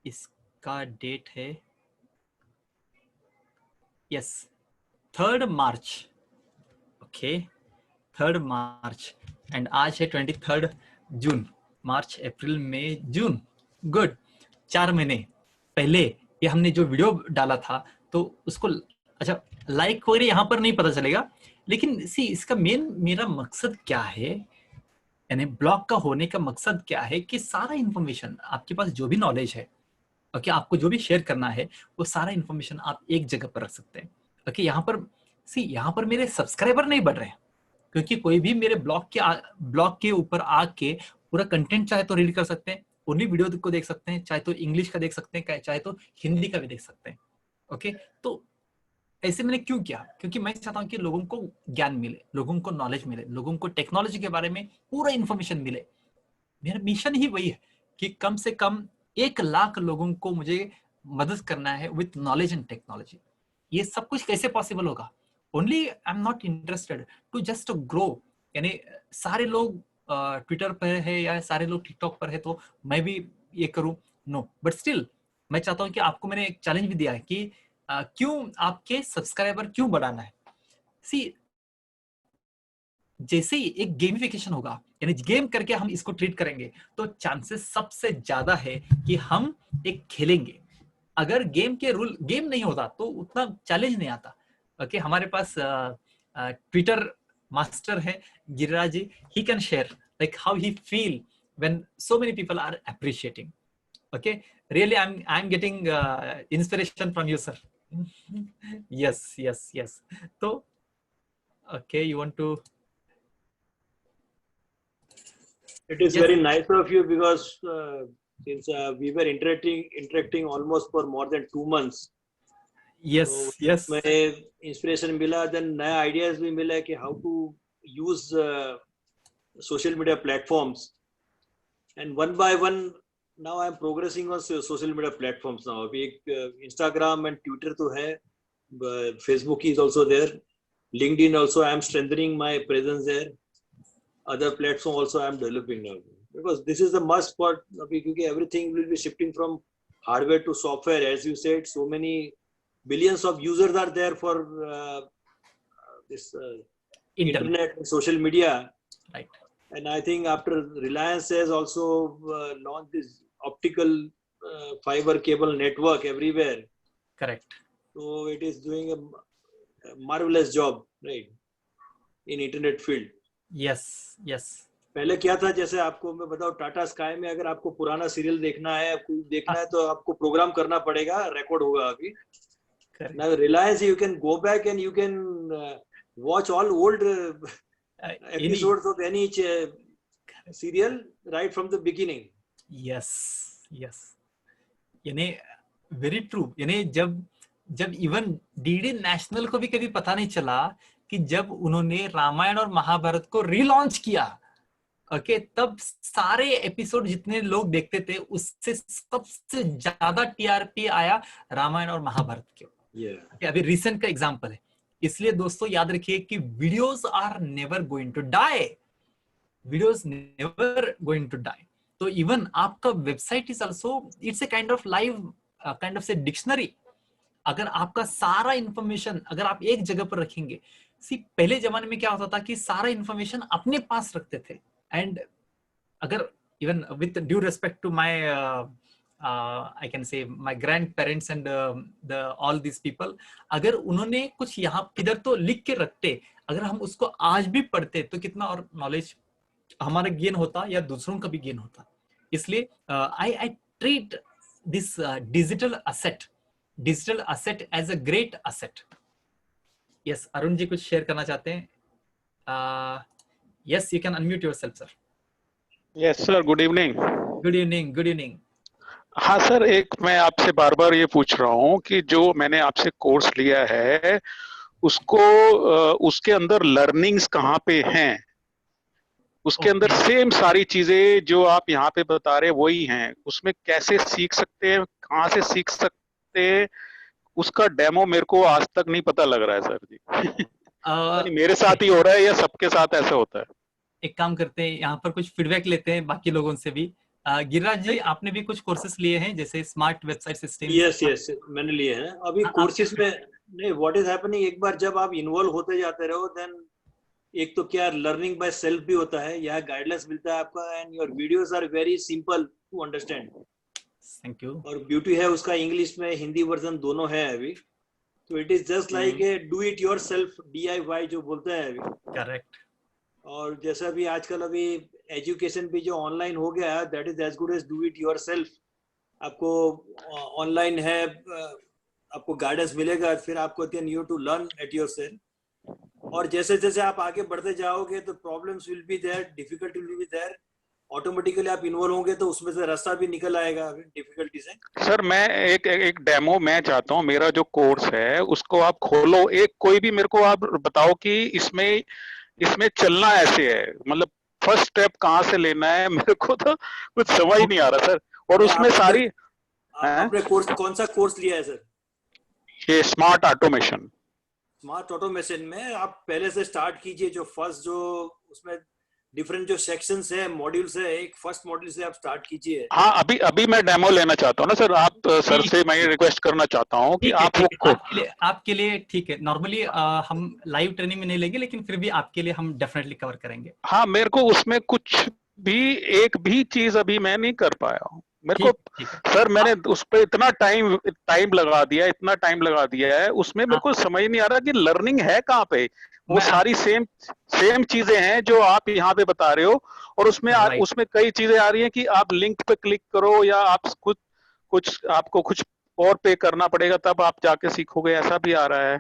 इसका डेट है yes 3 March. Okay 3 March and आज है 23 जून। मार्च, अप्रैल, मई, जून। गुड, 4 महीने पहले ये हमने जो वीडियो डाला था तो उसको अच्छा लाइक वगैरह यहाँ पर नहीं पता चलेगा, लेकिन सी इसका मेरा मकसद क्या है, यानी ब्लॉग का होने का मकसद क्या है कि सारा इंफॉर्मेशन आपके पास जो भी नॉलेज है, ओके आपको जो भी शेयर करना है वो सारा इंफॉर्मेशन आप एक जगह पर रख सकते हैं। ओके यहाँ पर मेरे सब्सक्राइबर नहीं बढ़ रहे हैं क्योंकि कोई भी मेरे ब्लॉग के ऊपर आके पूरा कंटेंट चाहे तो रीड कर सकते हैं, उन्हीं वीडियो को देख सकते हैं, चाहे तो इंग्लिश का देख सकते हैं, चाहे तो हिंदी का भी देख सकते हैं। ओके, तो ऐसे मैंने क्यों किया? क्योंकि मैं चाहता हूं कि लोगों को ज्ञान मिले, लोगों को नॉलेज मिले, लोगों को टेक्नोलॉजी के बारे में पूरा इंफॉर्मेशन मिले। मेरा मिशन ही वही है कि कम से कम 1 लाख लोगों को मुझे मदद करना है विथ नॉलेज एंड टेक्नोलॉजी। ये सब कुछ कैसे पॉसिबल होगा? Only I am not interested to just grow, यानी सारे लोग ट्विटर पर है या सारे लोग टिकटॉक पर है तो मैं भी ये करूं, नो। बट स्टिल मैं चाहता हूं कि आपको मैंने एक चैलेंज भी दिया है कि क्यों आपके सब्सक्राइबर क्यों बढ़ाना है। सी जैसे ही एक गेमिफिकेशन होगा, यानी गेम करके हम इसको ट्रीट करेंगे तो चांसेस सबसे ज्यादा है कि हम एक खेलेंगे। अगर गेम के रूल गेम नहीं होता तो उतना चैलेंज नहीं आता। ओके हमारे पास ट्विटर मास्टर है Giriraj ji, he can share like how he feel when so many people are appreciating. Okay really I am getting inspiration from you sir. Yes तो okay you want to? It is Yes. very nice of you because since we were interacting almost for more than 2 months. Yes, so yes. मैं inspiration मिला, then नया ideas भी मिला कि how to use social media platforms, and one by one now I am progressing on social media platforms now. अभी Instagram and Twitter तो है, Facebook is also there, LinkedIn also I am strengthening my presence there. Other platform also I am developing now because this is the must for because everything will be shifting from hardware to software. As you said, so many billions of users are there for this internet and social media. Right. And I think after Reliance has also launched this optical fiber cable network everywhere. Correct. So it is doing a marvelous job, right, in internet field. Yes. पहले क्या था, जैसे आपको मैं बताऊं, Tata sky में अगर आपको पुराना सीरियल देखना है, कुछ देखना है, तो आपको प्रोग्राम करना पड़ेगा, रिकॉर्ड होगा अभी. Correct. Now Reliance, you can go back and you can watch all old Any episodes of any serial right from the beginning. Yes yes, यानी वेरी ट्रू. यानी जब जब इवन डीडी नेशनल को भी कभी पता नहीं चला कि जब उन्होंने रामायण और महाभारत को रीलॉन्च किया, ओके, तब सारे एपिसोड जितने लोग देखते थे उससे सबसे ज्यादा टीआरपी आया रामायण और महाभारत के. Yeah. अभी रिसेंट का एग्जांपल है. इसलिए दोस्तों याद रखिए कि videos are never going to die. Videos never going to die. तो इवन आपका website is also, it's a kind of live, kind of say dictionary. अगर आपका सारा इंफॉर्मेशन अगर आप एक जगह पर रखेंगे, सी पहले जमाने में क्या होता था कि सारा इंफॉर्मेशन अपने पास रखते थे. एंड अगर even with due respect to my I can say my grandparents and the all this people, अगर उन्होंने कुछ यहाँ इधर तो लिख के रखते, अगर हम उसको आज भी पढ़ते तो कितना और नॉलेज हमारा गेन होता या दूसरों का भी गेन होता. इसलिए I treat this digital asset as a great asset. Yes, Arun ji कुछ शेयर करना चाहते हैं? Yes, you can unmute yourself sir. Yes sir, good evening. Good evening. Good evening. हाँ सर, एक मैं आपसे बार बार ये पूछ रहा हूँ कि जो मैंने आपसे कोर्स लिया है उसको उसके अंदर लर्निंग्स कहाँ पे हैं? उसके अंदर सेम सारी चीजें जो आप यहाँ पे बता रहे वही हैं, उसमें कैसे सीख सकते हैं, कहाँ से सीख सकते हैं, उसका डेमो मेरे को आज तक नहीं पता लग रहा है सर जी. मेरे साथ ही हो रहा है या सबके साथ ऐसा होता है? एक काम करते हैं, यहाँ पर कुछ फीडबैक लेते हैं बाकी लोगों से भी. गिरिराज जी, आपने भी कुछ कोर्सेस लिए हैं जैसे स्मार्ट वेबसाइट सिस्टम? यस, मैंने लिए हैं. अभी कोर्सेज में नहीं, व्हाट इज हैपनिंग, एक बार जब आप इन्वॉल्व होते जाते रहो, देन एक तो क्या लर्निंग बाय सेल्फ भी होता है, यहाँ गाइडलाइंस मिलता है आपका, and your videos are very simple to understand. Thank you. और ब्यूटी है उसका, इंग्लिश में हिंदी वर्जन दोनों है अभी. तो it is just like a do it yourself, DIY जो बोलते हैं अभी. करेक्ट. और जैसा अभी आजकल अभी एजुकेशन भी जो ऑनलाइन हो गया है, that is as good as do it yourself. आपको ऑनलाइन है, आपको गाइडेंस मिलेगा, फिर आपको then you to learn at yourself. और जैसे जैसे आप आगे बढ़ते जाओगे तो problems will be there, difficulty will be there. Automatically आप इन्वॉल्व होंगे तो उसमें से रास्ता भी निकल आएगा डिफिकल्टी से. सर मैं एक डेमो मैं चाहता हूँ, मेरा जो कोर्स है उसको आप खोलो, एक कोई भी मेरे को आप बताओ कि इसमें चलना ऐसे है, मतलब फर्स्ट स्टेप कहाँ से लेना है, मेरे को तो कुछ समझ नहीं आ रहा सर. और उसमें सारी आपने कोर्स कौन सा कोर्स लिया है सर? ये स्मार्ट ऑटोमेशन. स्मार्ट ऑटोमेशन में आप पहले से स्टार्ट कीजिए. जो फर्स्ट जो उसमें डिफरेंट जो सेक्शंस है, मॉड्यूल्स है, एक फर्स्ट मॉड्यूल से आप स्टार्ट कीजिए. हाँ, अभी मैं डेमो लेना चाहता हूँ ना सर. आप सर से मैं रिक्वेस्ट करना चाहता हूँ कि आप वो आपके लिए ठीक है. नॉर्मली हम लाइव ट्रेनिंग में नहीं लेंगे, लेकिन फिर भी आपके लिए हम डेफिनेटली कवर करेंगे. हाँ, मेरे को उसमें कुछ भी एक भी चीज अभी मैं नहीं कर पाया हूँ. मेरे को सर, मैंने उस पर इतना टाइम लगा दिया है, उसमें मेरे को समझ नहीं आ रहा कि लर्निंग है कहाँ पे. वो सारी सेम चीजें हैं जो आप यहाँ पे बता रहे हो, और उसमें कई चीजें आ रही हैं कि आप लिंक पे क्लिक करो या आप आपको कुछ और पे करना पड़ेगा तब आप जाके सीखोगे, ऐसा भी आ रहा है.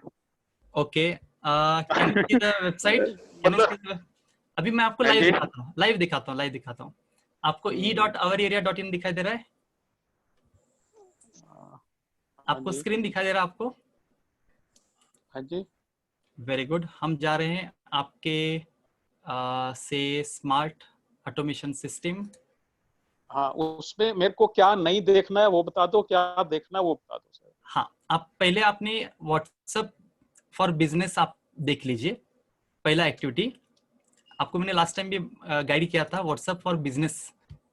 ओके, वेबसाइट अभी मैं आपको लाइव दिखाता हूँ. आपको e.ourarea.in दिखाई दे रहा है? आपको स्क्रीन दिखाई दे रहा है आपको? हाँ जी. Very good. हम जा रहे हैं आपके से स्मार्ट ऑटोमेशन सिस्टम. हाँ, उसमें मेरे को क्या नहीं देखना है वो बता दो, क्या देखना है वो बता दो सर. हाँ, आप पहले आपने व्हाट्सएप फॉर बिजनेस आप देख लीजिए. पहला एक्टिविटी आपको मैंने लास्ट टाइम भी गाइड किया था, व्हाट्सएप फॉर बिजनेस.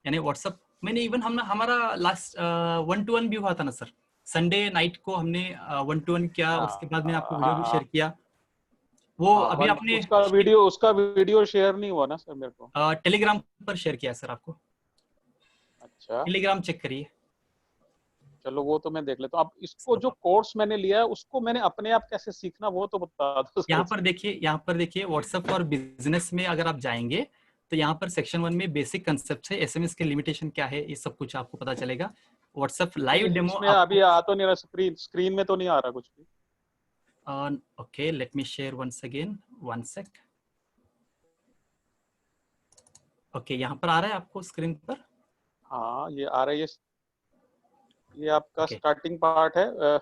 यानी व्हाट्सएप मैंने इवन हमारा लास्ट 1-to-1 भी हुआ था ना सर. संडे नाइट को हमने 1-to-1 किया. उसके बाद मैंने आपको वीडियो भी शेयर किया. वो अभी आपने उसका वीडियो शेयर नहीं हुआ ना सर मेरे को. टेलीग्राम पर शेयर किया सर आपको. अच्छा, टेलीग्राम चेक करिए. चलो वो तो मैं देख लेता हूँ. अब इसको जो कोर्स मैंने लिया है उसको मैंने अपने आप कैसे सीखना वो तो बता दो. यहाँ पर देखिए व्हाट्सएप फॉर बिजनेस में अगर आप जाएंगे तो यहाँ पर सेक्शन 1 में बेसिक कंसेप्ट है, एसएमएस के लिमिटेशन क्या है, ये सब कुछ आपको पता चलेगा। व्हाट्सएप लाइव डेमो इसमें अभी आ तो नहीं रहा, स्क्रीन में तो नहीं आ रहा कुछ भी। Okay, let me share once again, one sec. Okay, यहाँ पर आ रहा है आपको स्क्रीन पर? हाँ ये आ रहा है, ये आपका Okay. स्टार्टिंग पार्ट है,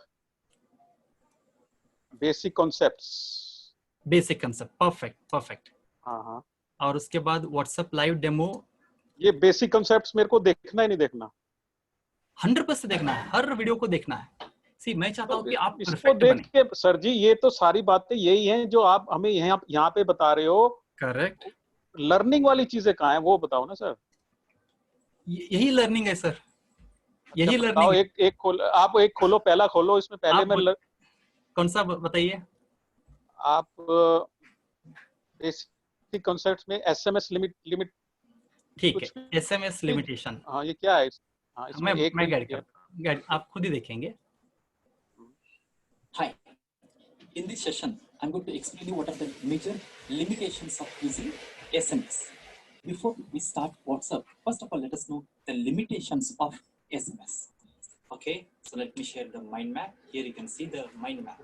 basic concepts. Basic concept, perfect perfect. हाँ हाँ, और उसके बाद व्हाट्सएप लाइव डेमो। ये बेसिक कॉन्सेप्ट्स मेरे को देखना ही नहीं देखना। 100% देखना है, हर वीडियो को देखना है। सी, मैं चाहता हूँ कि आप इसको परफेक्ट देख बने। के सर जी, ये तो सारी बातें यही हैं जो आप हमें यहाँ पे बता रहे हो। करेक्ट, लर्निंग वाली चीजें कहाँ है वो बताओ ना सर। यही लर्निंग है सर, यही अच्छा बताओ, लर्निंग है। एक खोलो, आप एक खोलो, पहला खोलो, इसमें पहले आप मैं कौन सा बताइए? आप बेसिक कॉन्सेप्ट्स में एसएमएस लिमिट ठीक कुछ है, एसएमएस भी। लिमिटेशन। हाँ ये क्या है? हाँ इसमें एक मैं मिनट गाइड करता हूँ, गाइड आप खुद ही देखेंगे। Hi. In this session, I'm going to explain you what are the major limitations of using SMS. Before we start WhatsApp, first of all, let us know the limitations of SMS. Okay, so let me share the mind map. Here you can see the mind map.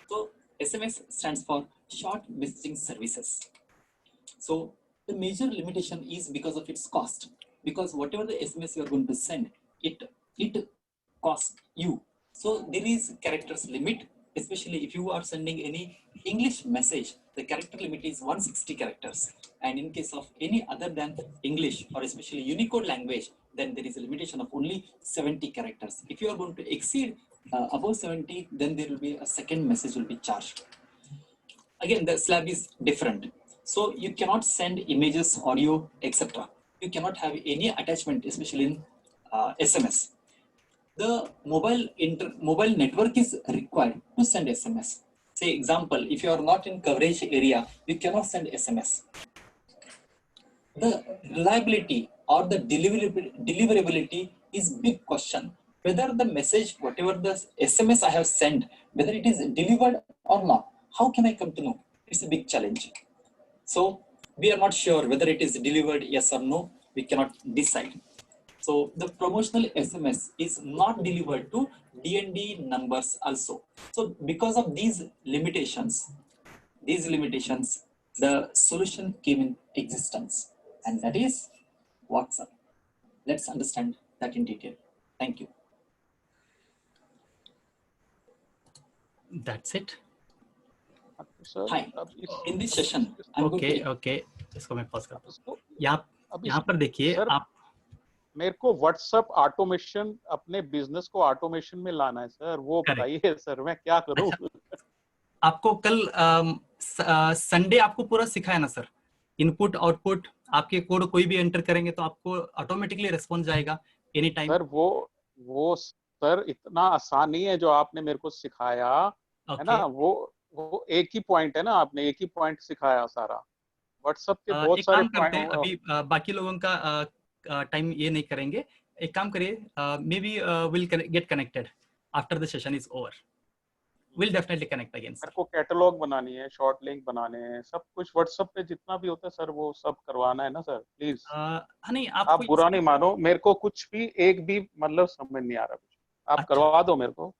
So SMS stands for short messaging services. So the major limitation is because of its cost. Because whatever the SMS you are going to send, it costs you. So there is characters limit, especially if you are sending any English message, the character limit is 160 characters. And in case of any other than English or especially Unicode language, then there is a limitation of only 70 characters. If you are going to exceed above 70, then there will be a second message will be charged. Again, the slab is different. So you cannot send images, audio, etc. You cannot have any attachment, especially in SMS. The mobile network is required to send SMS. Say example, if you are not in coverage area, you cannot send SMS. The reliability or the deliverability is big question. Whether the message, whatever the SMS I have sent, whether it is delivered or not, how can I come to know? It's a big challenge. So we are not sure whether it is delivered, yes or no. We cannot decide. So the promotional SMS is not delivered to DND numbers also. So because of these limitations, the solution came in existence, and that is WhatsApp. Let's understand that in detail. Thank you. That's it. Sir Hi. अब In this session, I'm going to okay, इसको मैं pause करता हूँ। इसको यहाँ पर देखिए sir, आप, मेरे को व्हाट्सएप ऑटोमेशन अपने बिजनेस को ऑटोमेशन में लाना है सर, वो बताइए सर मैं क्या करूं? अच्छा, आपको कल संडे आपको पूरा सिखाया ना सर, इनपुट आउटपुट आपके कोड कोई भी एंटर करेंगे तो आपको ऑटोमेटिकली रिस्पॉन्स जाएगा एनी टाइम। सर वो सर इतना आसान नहीं है जो आपने मेरे को सिखाया है ना, वो एक ही पॉइंट है ना, आपने एक ही पॉइंट सिखाया सारा। व्हाट्सएप के बहुत एक सारे काम करते हैं, अभी बाकी लोगों का टाइम ये नहीं करेंगे, एक काम करिए, may be will get connected after the session is over, will definitely connect again. मेरे को कैटलॉग बनानी है, शॉर्ट लिंक बनाने हैं, सब कुछ व्हाट्सएप पे जितना भी होता है सर वो सब करवाना है ना सर, प्लीज। नहीं आप बुरा नहीं मानो, मेरे को कुछ भी एक भी मतलब समझ नहीं आ रहा कुछ, आप करवा दो मेरे को।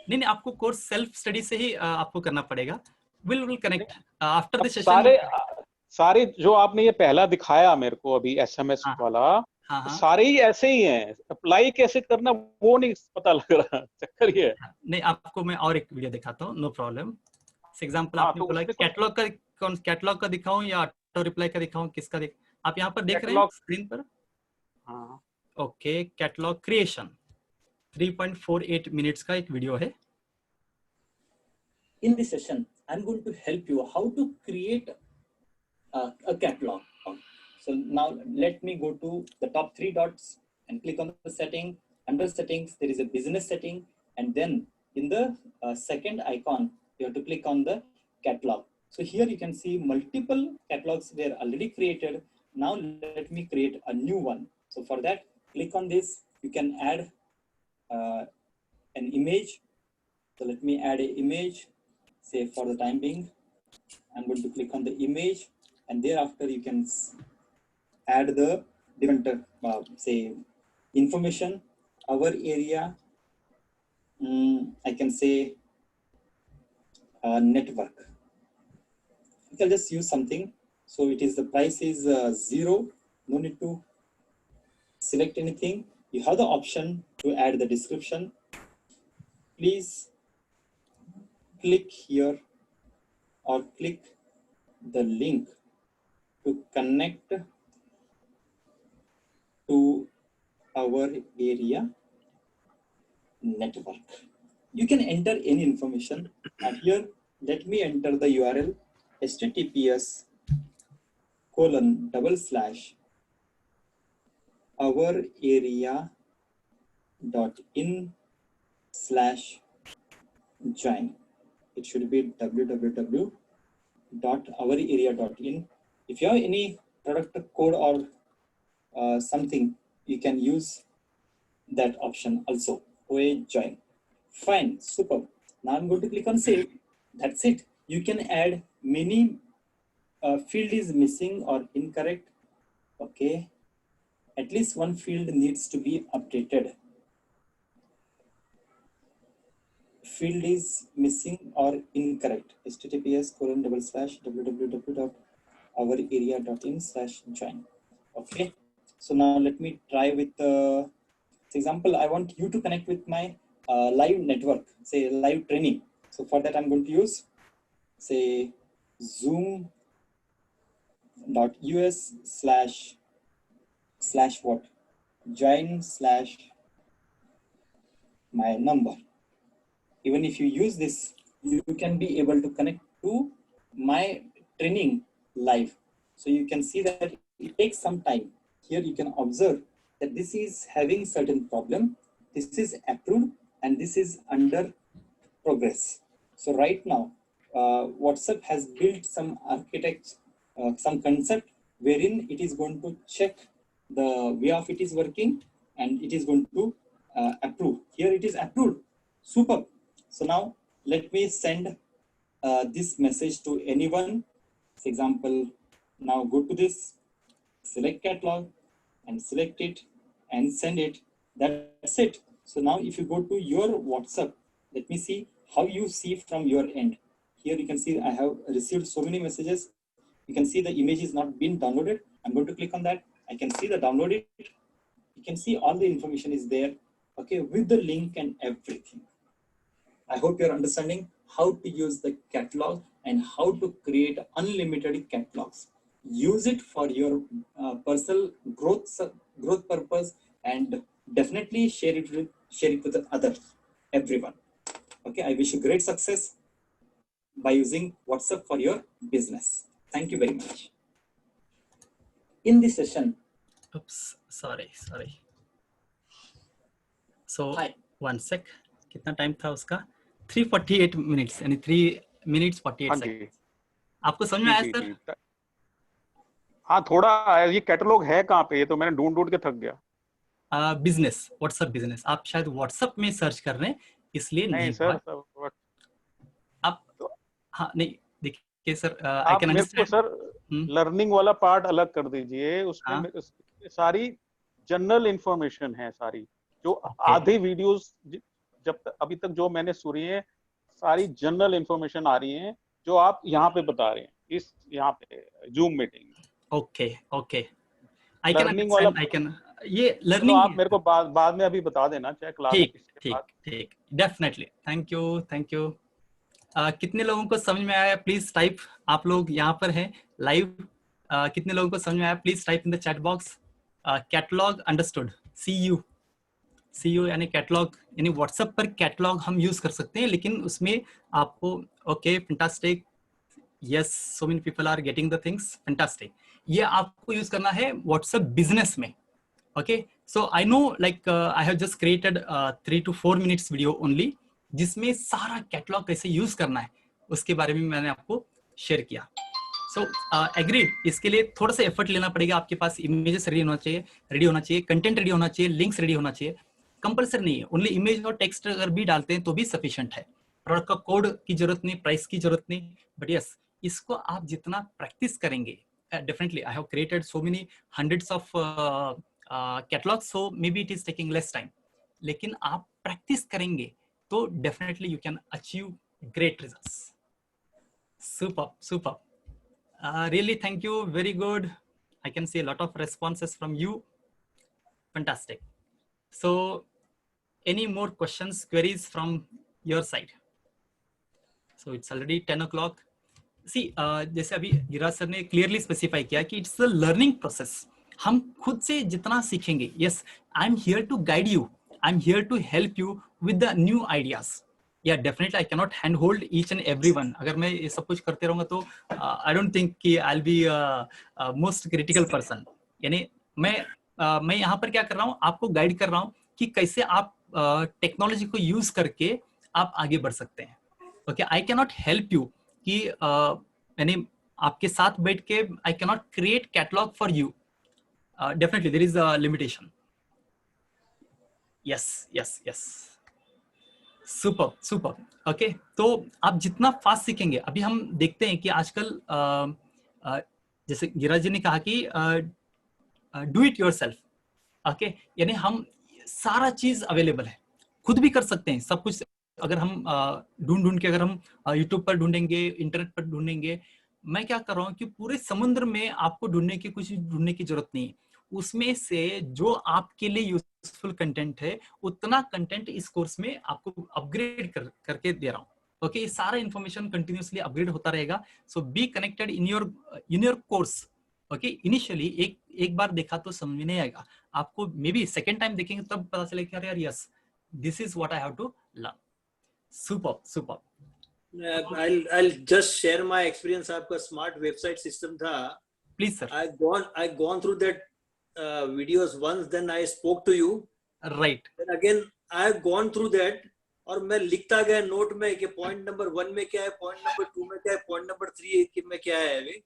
नहीं, आपको कोर्स सेल्फ स्टडी से ही आपको करना पड़ेगा। Will connect after the session. सारे जो आपने ये पहला दिखाया मेरे को अभी एसएमएस वाला, सारे ही ऐसे ही हैं, अप्लाई कैसे करना वो नहीं पता लग रहा, चक्कर ये है। नहीं, आपको मैं और एक वीडियो दिखाता हूँ, नो प्रॉब्लम। एग्जांपल आपने बोला कैटलॉग का दिखाऊं या ऑटो रिप्लाई का दिखाऊं, किसका आप यहाँ पर देख रहे हैं स्क्रीन पर? हाँ ओके, कैटलॉग क्रिएशन 3.48 मिनट्स का एक वीडियो है। In this session, I'm going to help you how to create a catalog. So now let me go to the top 3 dots and click on the setting. Under settings, there is a business setting, and then in the second icon, you have to click on the catalog. So here you can see multiple catalogs were already created. Now let me create a new one. So for that, click on this. You can add an image. So let me add an image. Say for the time being, I'm going to click on the image, and thereafter you can add the different say information, our area, I can say network. You can just use something. So it is, the price is 0. No need to select anything. You have the option to add the description. Please click here or click the link to connect to our area network. You can enter any information, and here let me enter the URL https://ourarea.in/join. It should be www.ourarea.in. If you have any product code or something, you can use that option also. OA join. Fine, super. Now I'm going to click on save. That's it. You can add many field is missing or incorrect. Okay. At least one field needs to be updated. Field is missing or incorrect. https://www.ourarea.in/join. Okay. So now let me try with example. I want you to connect with my live network, say live training. So for that I'm going to use say zoom.us/what join/my number. Even if you use this, you can be able to connect to my training live. So you can see that it takes some time. Here you can observe that this is having certain problem. This is approved and this is under progress. So right now, WhatsApp has built some architecture, some concept wherein it is going to check the way of it is working and it is going to approve. Here it is approved. Super. So now let me send this message to anyone. For example, now go to this, select catalog and select it and send it. That's it. So now if you go to your WhatsApp, let me see how you see from your end. Here you can see I have received so many messages. You can see the image is not been downloaded. I'm going to click on that. I can see the downloaded. You can see all the information is there. Okay, with the link and everything. I hope you're understanding how to use the catalog and how to create unlimited catalogs. Use it for your personal growth purpose, and definitely share it with others, everyone. Okay, I wish you great success by using WhatsApp for your business. Thank you very much. In this session, oops, sorry. So hi. one sec. कितना time था उसका? 348 minutes, यानी 3 minutes 48 seconds. आपको समझ में आया sir? हाँ थोड़ा। ये कैटलॉग है कहाँ पे? ये तो मैंने ढूंढ के थक गया। Business, WhatsApp business. आप शायद व्हाट्सएप में सर्च कर रहे हैं, इसलिए नहीं सर आप हाँ नहीं देखिए सर, आप मेरे को सर लर्निंग वाला पार्ट अलग कर दीजिए। उसमें सारी जनरल इंफॉर्मेशन है, सारी जो आधी वीडियोस जब तक अभी तक जो मैंने सुनी है, सारी जनरल इंफॉर्मेशन आ रही है जो आप यहाँ पे बता रहे हैं, इस यहाँ पे zoom meeting. Okay I can ये लर्निंग तो आप मेरे को बाद में अभी बता देना, चाहे क्लास। ठीक डेफिनेटली। थैंक यू कितने लोगों को समझ में आया? Please type. आप लोग यहाँ पर हैं लाइव, कितने लोगों को समझ में आया? Please type in the chat box. Catalog understood. See you यानी कैटलॉग, यानी व्हाट्सएप पर कैटलॉग हम यूज कर सकते हैं, लेकिन उसमें आपको okay fantastic, yes so many people are getting the things, fantastic. ये आपको यूज करना है व्हाट्सएप बिजनेस में। Okay, so I know like I have just created 3 to 4 minutes video only, जिसमें सारा कैटलॉग कैसे यूज करना है उसके बारे में मैंने आपको शेयर किया। सो एग्रीड, इसके लिए थोड़ा सा एफर्ट लेना पड़ेगा। आपके पास इमेजेस रेडी होना चाहिए, कंटेंट रेडी होना चाहिए, लिंक्स रेडी होना चाहिए। कंपल्सरी नहीं है, ओनली इमेज और टेक्स्ट अगर भी डालते हैं तो भी सफिशिएंट है। प्रोडक्ट का कोड की जरूरत नहीं, प्राइस की जरूरत नहीं, बट यस इसको आप जितना प्रैक्टिस करेंगे definitely I have created so many hundreds of catalogs, so maybe it is taking less time. लेकिन आप practice करेंगे तो definitely you can achieve great results. Super, super. Really, thank you. Very good. I can see a lot of responses from you. Fantastic. So, any more questions, queries from your side? So it's already 10 o'clock. See, जैसे अभी garage sir ने clearly specify किया कि it's a learning process. हम खुद से जितना सीखेंगे, yes, I am here to guide you, I am here to help you with the new ideas. Yeah definitely I can not hand hold each and everyone. अगर मैं ये सब कुछ करते रहूंगा तो आई डोंट थिंक कि I will be most critical person. यानी मैं यहाँ पर क्या कर रहा हूँ, आपको गाइड कर रहा हूँ कि कैसे आप टेक्नोलॉजी को यूज करके आप आगे बढ़ सकते हैं. Okay, I can not help you कि यानी आपके साथ बैठ के I can not create catalog for you. Definitely there is a limitation. Yes yes yes, super super. Okay, तो आप जितना फास्ट सीखेंगे, अभी हम देखते हैं कि आजकल जैसे गिराज जी ने कहा कि डू इट योरसेल्फ. ओके, यानी हम सारा चीज अवेलेबल है, खुद भी कर सकते हैं सब कुछ. अगर हम ढूंढ के, अगर हम यूट्यूब पर ढूंढेंगे, इंटरनेट पर ढूंढेंगे, मैं क्या कर रहा हूँ कि पूरे समुद्र में आपको ढूंढने की जरूरत नहीं है. उसमें से जो आपके लिए यूजफुल कंटेंट है, उतना कंटेंट इस कोर्स में आपको अपग्रेड करके दे रहा हूँ. ओके, ये सारा इंफॉर्मेशन कंटिन्यूसली अपग्रेड होता रहेगा. So be connected in your course. Okay, initially एक बार देखा तो समझ में नहीं आएगा आपको, मे बी सेकेंड टाइम देखेंगे तब पता चलेगा यार yes, this is what I have to learn. Super, super. I'll just share my experience. आपका smart website system था. Please, sir. I gone through that videos once. Then I spoke to you. Right. Then again I have gone through that. और मैं लिखता गया note में कि point number 1 में क्या है, point number 2 में क्या है, point number 3 में क्या है अभी.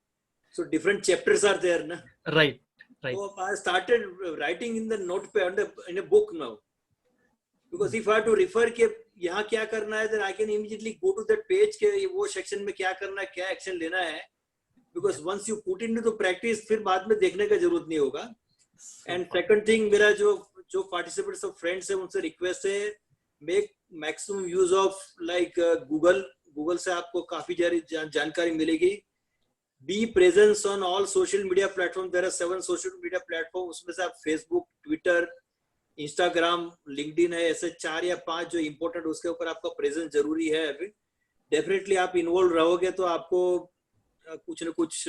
So different chapters are there, ना. Right, right. So I started writing in the notepad in a book now. Because if I have to refer के यहाँ क्या करना है, then I can immediately go to that page के वो section में क्या करना है, क्या action लेना है. Because once you put into the practice, फिर बाद में देखने का जरूरत नहीं होगा. And second thing, मेरा जो participants और friends है, उनसे request है, make maximum use of like Google से आपको काफी जानकारी मिलेगी. Be presence on all social media platforms. There are 7 social media platforms. उसमें से आप Facebook, Twitter, इंस्टाग्राम, लिंक्डइन है, ऐसे 4 या 5 जो इम्पोर्टेंट, उसके ऊपर आपका प्रेजेंस जरूरी है. अभी डेफिनेटली आप इन्वॉल्व रहोगे तो आपको कुछ न कुछ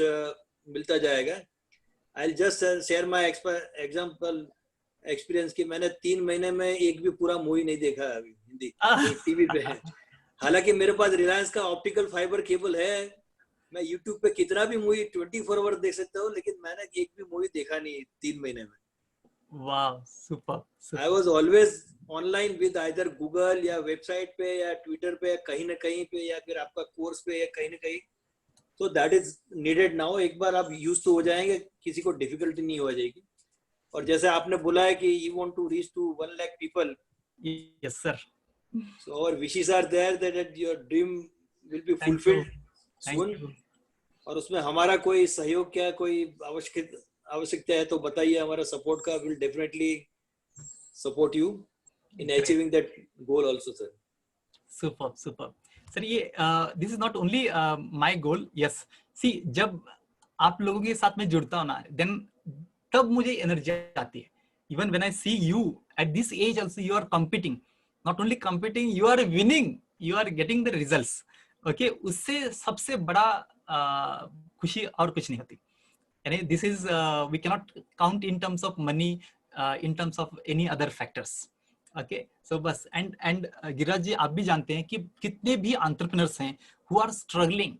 मिलता जाएगा. I will just share my example experience कि मैंने 3 महीने में एक भी पूरा मूवी नहीं देखा अभी हिंदी टीवी पे है. हालांकि मेरे पास रिलायंस का ऑप्टिकल फाइबर केबल है, मैं यूट्यूब पे कितना भी मूवी 24 आवर देख सकता हूँ, लेकिन मैंने एक भी मूवी देखा नहीं 3 महीने में. Wow, super, super. I was always online with either Google या वेबसाइट पे या ट्विटर पे, कहीं ना कहीं पे, या फिर आपका कोर्स पे या कहीं ना कहीं. So that is needed now. एक बार आप यूज तो हो जाएंगे, किसी को डिफिकल्टी नहीं हो जाएगी. और जैसे आपने बोला है कि you want to reach to 1 lakh people. Yes, sir. So our wishes are there that your dream will be fulfilled soon. और उसमें हमारा कोई सहयोग क्या, कोई आवश्यकता है तो बताइए, हमारा सपोर्ट का. Will definitely support you in achieving that goal also, sir. Super super. Sir, ये this is not only my goal. Yes, see, जब आप लोगों के साथ में जुड़ता हूं ना, देन तब मुझे एनर्जी आती है. Even when I see you at this age also, you are competing, not only competing, you are winning, you are getting the results. Okay, उससे सबसे बड़ा खुशी और कुछ नहीं होती. And this is we cannot count in terms of money, in terms of any other factors. Okay, so बस and Giriraj ji, आप भी जानते हैं कि कितने भी entrepreneurs हैं who are struggling,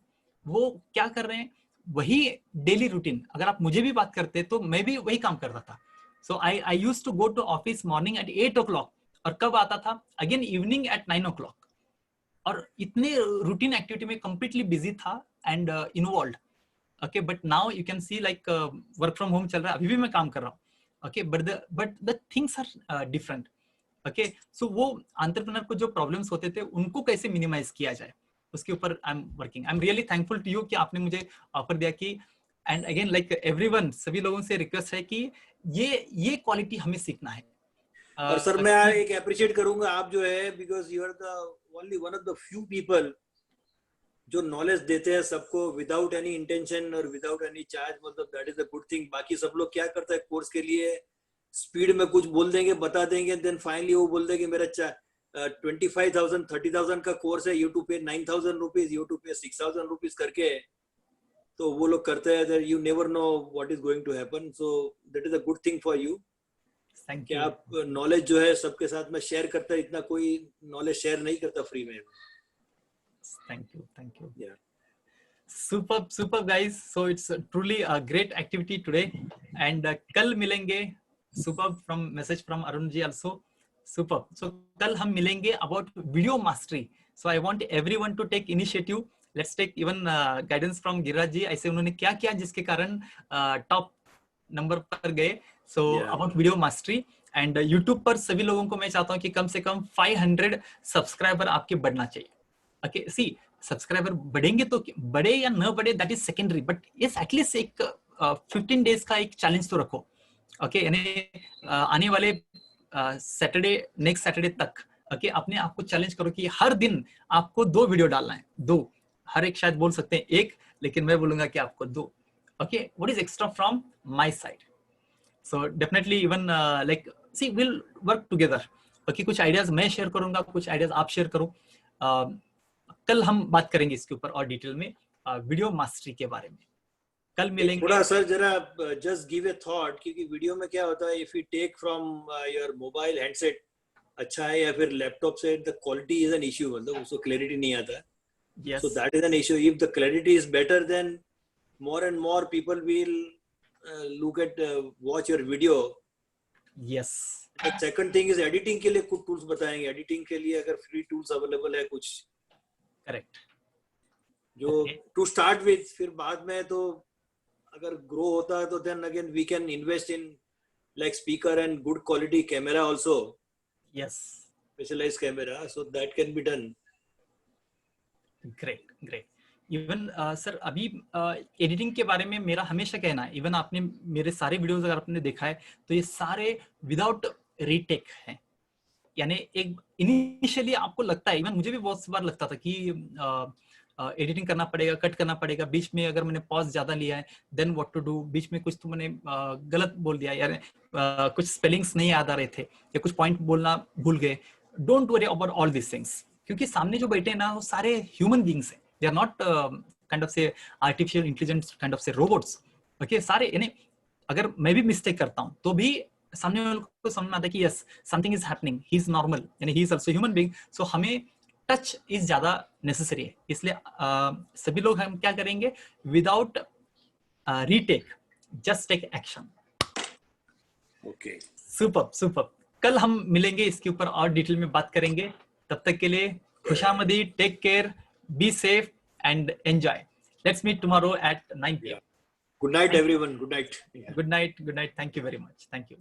वो क्या कर रहे हैं, वही डेली रूटीन. अगर आप मुझे भी बात करते तो मैं भी वही काम करता था. So I used to go to office morning at 8 o'clock, और कब आता था अगेन इवनिंग at 9 o'clock, और इतने रूटीन एक्टिविटी में completely busy था and involved. Okay, but now you can see like work from home चल रहा है, अभी भी मैं काम कर रहा हूँ. Okay, but the things are different. Okay, so वो entrepreneur को जो problems होते थे उनको कैसे minimize किया जाए, उसके ऊपर I'm working. I'm really thankful to you कि आपने मुझे ऑफर दिया कि एंड अगेन लाइक एवरीवन, सभी लोगों से रिक्वेस्ट है कि ये क्वालिटी हमें सीखना है। और सर मैं एक अप्रिशिएट करूंगा, आप जो है because you are the only one of the few people जो नॉलेज देते हैं सबको विदाउट एनी इंटेंशन और विदाउट एनी चार्ज, मतलब that is a good thing. बाकी सब लोग क्या करता है कोर्स के लिए स्पीड में कुछ बोल देंगे, बता देंगे, देन फाइनली वो बोल देंगे मेरा 25,000 30,000 का कोर्स है, यूट्यूब पे 9,000 रुपीज, यूट्यूब पे 6,000 रुपीज करके तो वो लोग करते हैं। You never know what is going to happen, so that is a good thing for you कि आप नॉलेज जो है सबके साथ में शेयर करता है। इतना कोई नॉलेज शेयर नहीं करता फ्री में। Thank you. Yeah. Superb guys. So it's truly a great activity today. And कल मिलेंगे. Superb from message from Arun ji also. Superb. So कल हम मिलेंगे about video mastery. So I want everyone to take initiative. Let's take even guidance from Giriraj ji. ऐसे उन्होंने क्या किया जिसके कारण top नंबर पर गए। So about video mastery. And YouTube पर सभी लोगों को मैं चाहता हूँ कि कम से कम 500 सब्सक्राइबर आपके बढ़ना चाहिए। ओके, सी सब्सक्राइबर बढ़ेंगे तो बढ़े या न बढ़े that is secondary, but yes at least एक 15 डेज का एक चैलेंज तो रखो। ओके, यानी आने वाले सैटरडे, नेक्स्ट सैटरडे तक ओके अपने आप को चैलेंज करो कि हर दिन आपको 2 वीडियो डालना है। 2, हर एक शायद बोल सकते हैं 1, लेकिन मैं बोलूंगा कि आपको 2। Okay, what is extra from my side? So definitely even like see will work together. Okay, कुछ आइडियाज मैं शेयर करूंगा, कुछ आइडियाज आप शेयर करो। कल हम बात करेंगे इसके ऊपर और डिटेल में वीडियो मास्टरी के बारे में। कल मिलेंगे। थोड़ा सर जरा जस्ट गिव ए थॉट, क्योंकि वीडियो में क्या होता है, if you take from your mobile handset अच्छा है या फिर लैपटॉप से, the quality is an issue, मतलब उसको क्लैरिटी नहीं आता। Yes. So that is an issue. If the clarity is better, then more and more people will look at watch your video. Yes. The second thing is editing के लिए कुछ tools बताएंगे। editing के लिए अगर free tools available है कुछ, Correct. जो to start with, फिर बाद में तो अगर grow होता है तो then again we can invest in like speaker and good quality camera also. Yes. Specialized camera, so that can be done. Great. Even sir अभी एडिटिंग के बारे में मेरा हमेशा कहना है, इवन आपने मेरे सारे वीडियोस अगर आपने देखा है तो ये सारे विदाउट रीटेक हैं। यानी एक इनिशियली आपको लगता है, इवन मुझे भी बहुत बार लगता था कि एडिटिंग करना पड़ेगा, कट करना पड़ेगा, बीच में अगर मैंने पॉज ज्यादा लिया है देन व्हाट टू डू, बीच में कुछ तो मैंने गलत बोल दिया यार, कुछ स्पेलिंग्स नहीं याद आ रहे थे या कुछ पॉइंट बोलना भूल गए। Don't worry about all this things, क्योंकि सामने जो बैठे हैं ना वो सारे ह्यूमन बीइंग्स हैं। They are not kind of से आर्टिफिशियल इंटेलिजेंस काइंड ऑफ से रोबोट्स। ओके, सारे यानी अगर मैं भी मिस्टेक करता हूं तो भी सामने वाले को समझ में आता है कि yes something is happening, he is normal, यानी he is also human being. So हमें टच इज ज्यादा नेसेसरी है, इसलिए सभी लोग हम क्या करेंगे, without retake just take action. Okay, super. कल हम मिलेंगे, इसके ऊपर और डिटेल में बात करेंगे। तब तक के लिए खुशामदी, take care, be safe and enjoy. Let's meet tomorrow at 9 PM. Good night everyone. Good night. Good night. Thank you very much. Thank you.